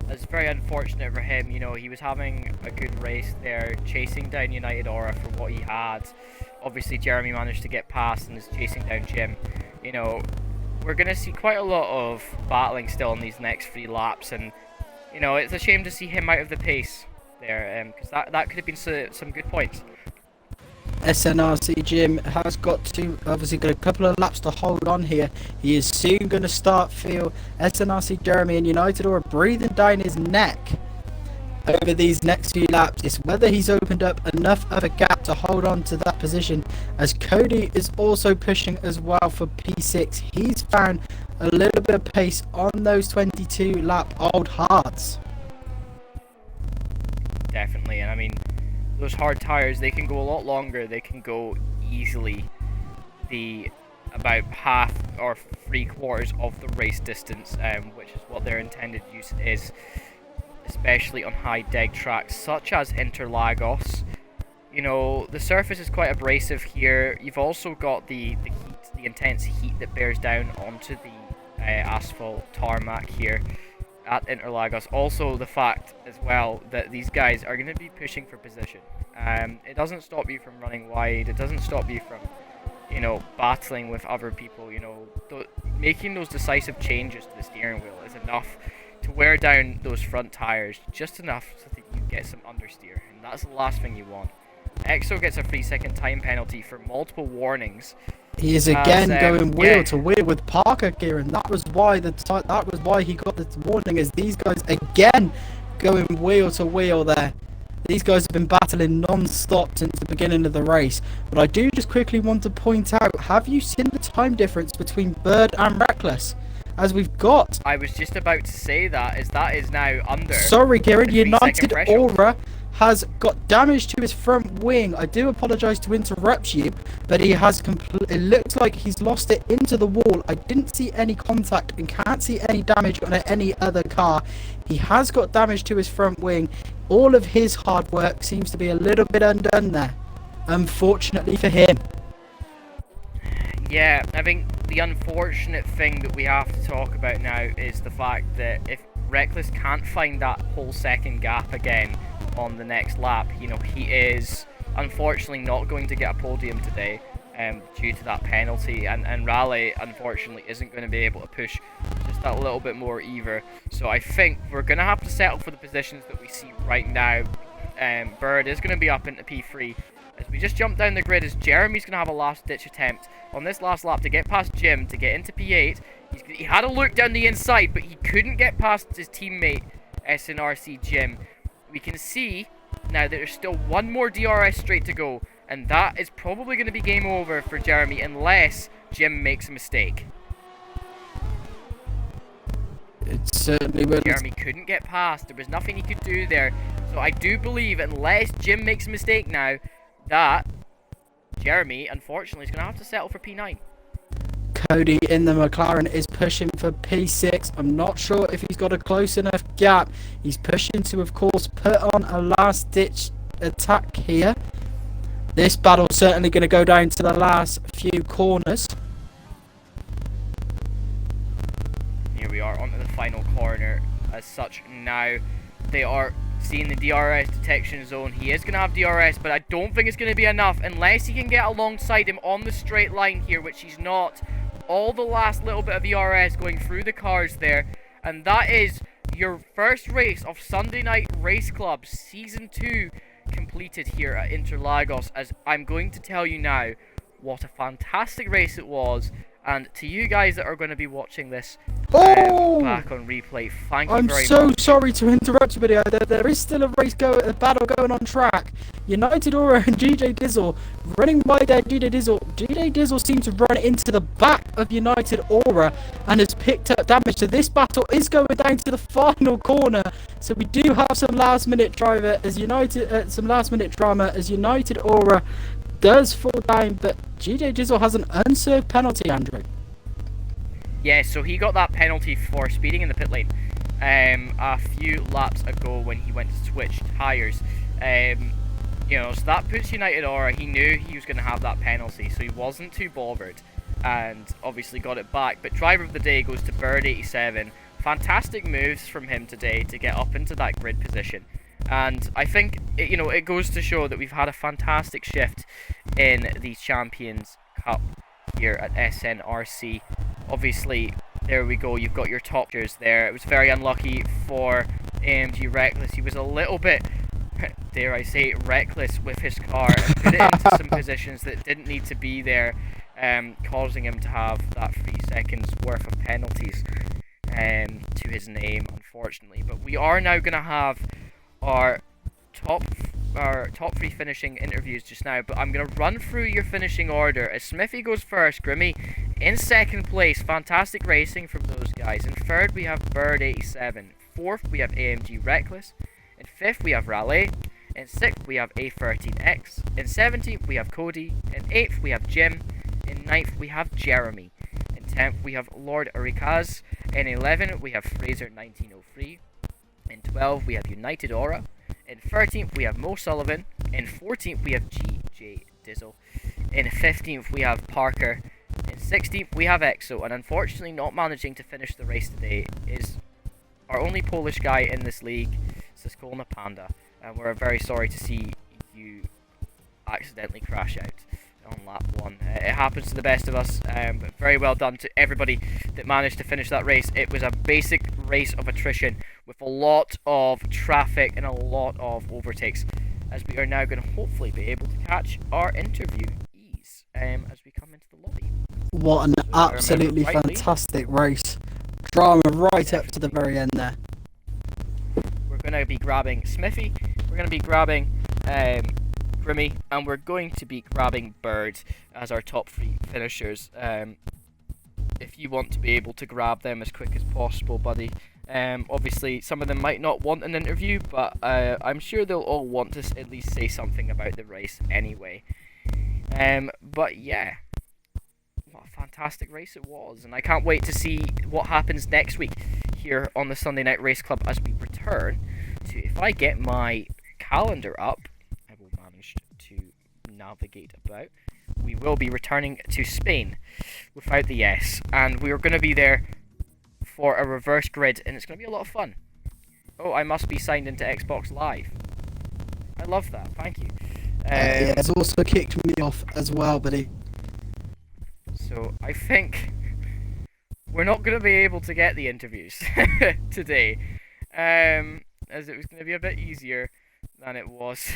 Speaker 1: It's very unfortunate for him. You know, he was having a good race there, chasing down United Aura for what he had. Obviously, Jeremy managed to get past and is chasing down Jim. You know, we're going to see quite a lot of battling still in these next 3 laps, and you know, it's a shame to see him out of the pace there, because that could have been some good points.
Speaker 2: SNRC Jim has obviously got a couple of laps to hold on here. He is soon going to start feel SNRC Jeremy and United Aura breathing down his neck over these next few laps. It's whether he's opened up enough of a gap to hold on to that position, as Cody is also pushing as well for P6. He's found a little bit of pace on those 22 lap old hards.
Speaker 1: Definitely, and I mean, those hard tires, they can go a lot longer. They can go easily about half or 3/4 of the race distance, which is what their intended use is, especially on high deg tracks such as Interlagos. You know, the surface is quite abrasive here. You've also got the heat, the intense heat that bears down onto the asphalt tarmac here at Interlagos. Also the fact as well that these guys are going to be pushing for position. It doesn't stop you from running wide. It doesn't stop you from, you know, battling with other people. You know, making those decisive changes to the steering wheel is enough to wear down those front tires, just enough so that you get some understeer, and that's the last thing you want. EXO gets a 3-second time penalty for multiple warnings.
Speaker 2: He is again going wheel to wheel with Parker gear, and that was why he got the warning. As these guys again going wheel to wheel there. These guys have been battling non-stop since the beginning of the race. But I do just quickly want to point out: have you seen the time difference between Bird and Reckless? As we've got,
Speaker 1: I was just about to say that is now under.
Speaker 2: Sorry, Kieran. United Aura has got damage to his front wing. I do apologise to interrupt you, but he has it looks like he's lost it into the wall. I didn't see any contact and can't see any damage on any other car. He has got damage to his front wing. All of his hard work seems to be a little bit undone there, unfortunately for him.
Speaker 1: Yeah, I think the unfortunate thing that we have to talk about now is the fact that if Reckless can't find that whole second gap again on the next lap, you know, he is unfortunately not going to get a podium today due to that penalty, and Raleigh unfortunately isn't going to be able to push just that little bit more either. So I think we're going to have to settle for the positions that we see right now. Bird is going to be up into P3. As we just jump down the grid, as Jeremy's going to have a last-ditch attempt on this last lap to get past Jim, to get into P8. He had a look down the inside, but he couldn't get past his teammate, SNRC Jim. We can see now that there's still one more DRS straight to go, and that is probably going to be game over for Jeremy unless Jim makes a mistake.
Speaker 2: It certainly will.
Speaker 1: Jeremy couldn't get past. There was nothing he could do there. So I do believe unless Jim makes a mistake now, that Jeremy, unfortunately, is going to have to settle for P9.
Speaker 2: Cody in the McLaren is pushing for P6. I'm not sure if he's got a close enough gap. He's pushing to, of course, put on a last-ditch attack here. This battle's certainly going to go down to the last few corners.
Speaker 1: Here we are onto the final corner. As such, now they are seeing the DRS detection zone. He is going to have DRS, but I don't think it's going to be enough unless he can get alongside him on the straight line here, which he's not. All the last little bit of DRS going through the cars there, and that is your first race of Sunday Night Race Club Season 2 completed here at Interlagos. As I'm going to tell you now what a fantastic race it was, and to you guys that are going to be watching this
Speaker 2: Oh!
Speaker 1: back on replay. Thank you
Speaker 2: I'm
Speaker 1: very
Speaker 2: so
Speaker 1: much.
Speaker 2: sorry to interrupt you, but there is still a battle going on track. United Aura and GJ Dizzle running by there. GJ Dizzle seems to run into the back of United Aura and has picked up damage. So this battle is going down to the final corner. So we do have some last-minute drama as United Aura does fall down, but GJ Dizzle has an unserved penalty, Andrew.
Speaker 1: Yeah, so he got that penalty for speeding in the pit lane a few laps ago when he went to switch tyres. You know, so that puts United Aura. He knew he was going to have that penalty, so he wasn't too bothered, and obviously got it back. But driver of the day goes to Bird87. Fantastic moves from him today to get up into that grid position. And I think, it goes to show that we've had a fantastic shift in the Champions Cup here at SNRC. Obviously, there we go, you've got your top tiers there. It was very unlucky for AMG Reckless. He was a little bit, dare I say, reckless with his car and put it into some positions that didn't need to be there, causing him to have that 3 seconds worth of penalties to his name, unfortunately. But we are now going to have our top 3 finishing interviews just now, but I'm going to run through your finishing order as Smithy goes first, Grimmy in second place. Fantastic racing from those guys. In third we have Bird87. Fourth we have AMG Reckless. In fifth we have Raleigh. In sixth we have A13X. In 17th we have Cody. In 8th we have Jim. In 9th we have Jeremy. In 10th we have Lord Urikaz. In 11th we have Fraser1903. In 12th we have United Aura. In 13th we have Mo Sullivan. In 14th we have GJ Dizzle. In 15th we have Parker. In 16th we have EXO, and unfortunately not managing to finish the race today is our only Polish guy in this league, Siskolna Panda, and we're very sorry to see you accidentally crash out on lap 1. It happens to the best of us, but very well done to everybody that managed to finish that race. It was a basic race of attrition with a lot of traffic and a lot of overtakes, as we are now going to hopefully be able to catch our interviewees as we come into the lobby.
Speaker 2: What an absolutely fantastic race. Drama right up to the very end there.
Speaker 1: We're going to be grabbing Smithy, we're going to be grabbing Grimmy, and we're going to be grabbing Bird as our top 3 finishers. If you want to be able to grab them as quick as possible, buddy. Obviously, some of them might not want an interview, but I'm sure they'll all want to at least say something about the race anyway. But yeah, what a fantastic race it was, and I can't wait to see what happens next week here on the Sunday Night Race Club as we return to, if I get my calendar up, I will manage to navigate about. We will be returning to Spain without the S, and we are going to be there for a reverse grid, and it's going to be a lot of fun. Oh, I must be signed into Xbox Live. I love that, thank you.
Speaker 2: Yeah, it's also kicked me off as well, buddy.
Speaker 1: So I think we're not going to be able to get the interviews today, as it was going to be a bit easier than it was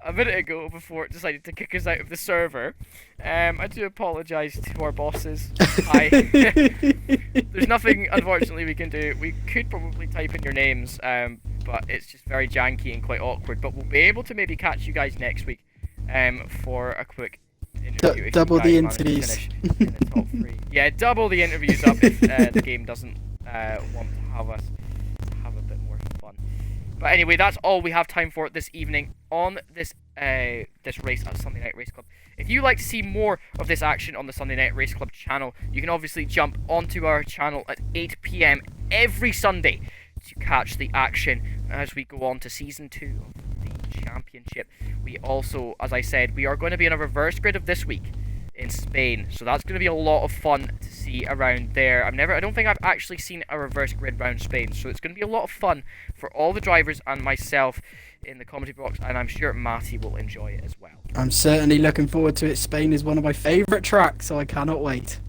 Speaker 1: a minute ago before it decided to kick us out of the server. I do apologise to our bosses. There's nothing, unfortunately, we can do. We could probably type in your names, but it's just very janky and quite awkward. But we'll be able to maybe catch you guys next week for a quick interview.
Speaker 2: Double the interviews.
Speaker 1: In the top 3. Yeah, double the interviews up if the game doesn't want to have us have a bit more fun. But anyway, that's all we have time for this evening on this race at Sunday Night Race Club. If you like to see more of this action on the Sunday Night Race Club channel, you can obviously jump onto our channel at 8 PM every Sunday to catch the action as we go on to Season 2 of the Championship. We also, as I said, we are going to be in a reverse grid of this week in Spain, so that's going to be a lot of fun to see around there. I don't think I've actually seen a reverse grid around Spain, so it's going to be a lot of fun for all the drivers and myself in the commentary box, and I'm sure Matty will enjoy it as well.
Speaker 2: I'm certainly looking forward to it. Spain is one of my favourite tracks, so I cannot wait.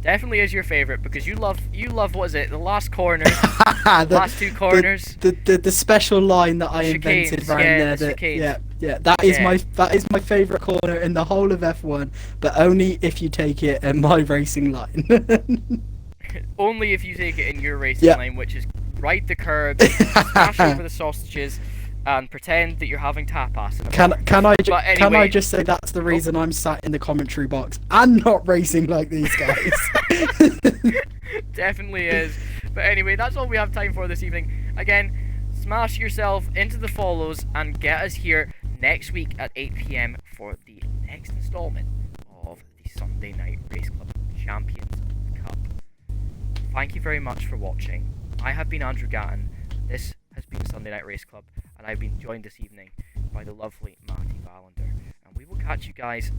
Speaker 1: Definitely is your favourite because you love what is it? The last corners, the last 2 corners.
Speaker 2: The special line that I invented right there. That is my favourite corner in the whole of F1, but only if you take it at my racing line.
Speaker 1: Only if you take it in your racing
Speaker 2: Yeah.
Speaker 1: line, which is ride the curbs, smash over the sausages, and pretend that you're having tapas. In a bar.
Speaker 2: Can I
Speaker 1: But
Speaker 2: can I
Speaker 1: anyway-
Speaker 2: just say that's the reason I'm sat in the commentary box and not racing like these guys.
Speaker 1: Definitely is. But anyway, that's all we have time for this evening. Again, smash yourself into the follows and get us here next week at 8 PM for the next installment of the Sunday Night Race Club Champions Cup. Thank you very much for watching. I have been Andrew Gatton. This has been Sunday Night Race Club, and I've been joined this evening by the lovely Matty Valander. And we will catch you guys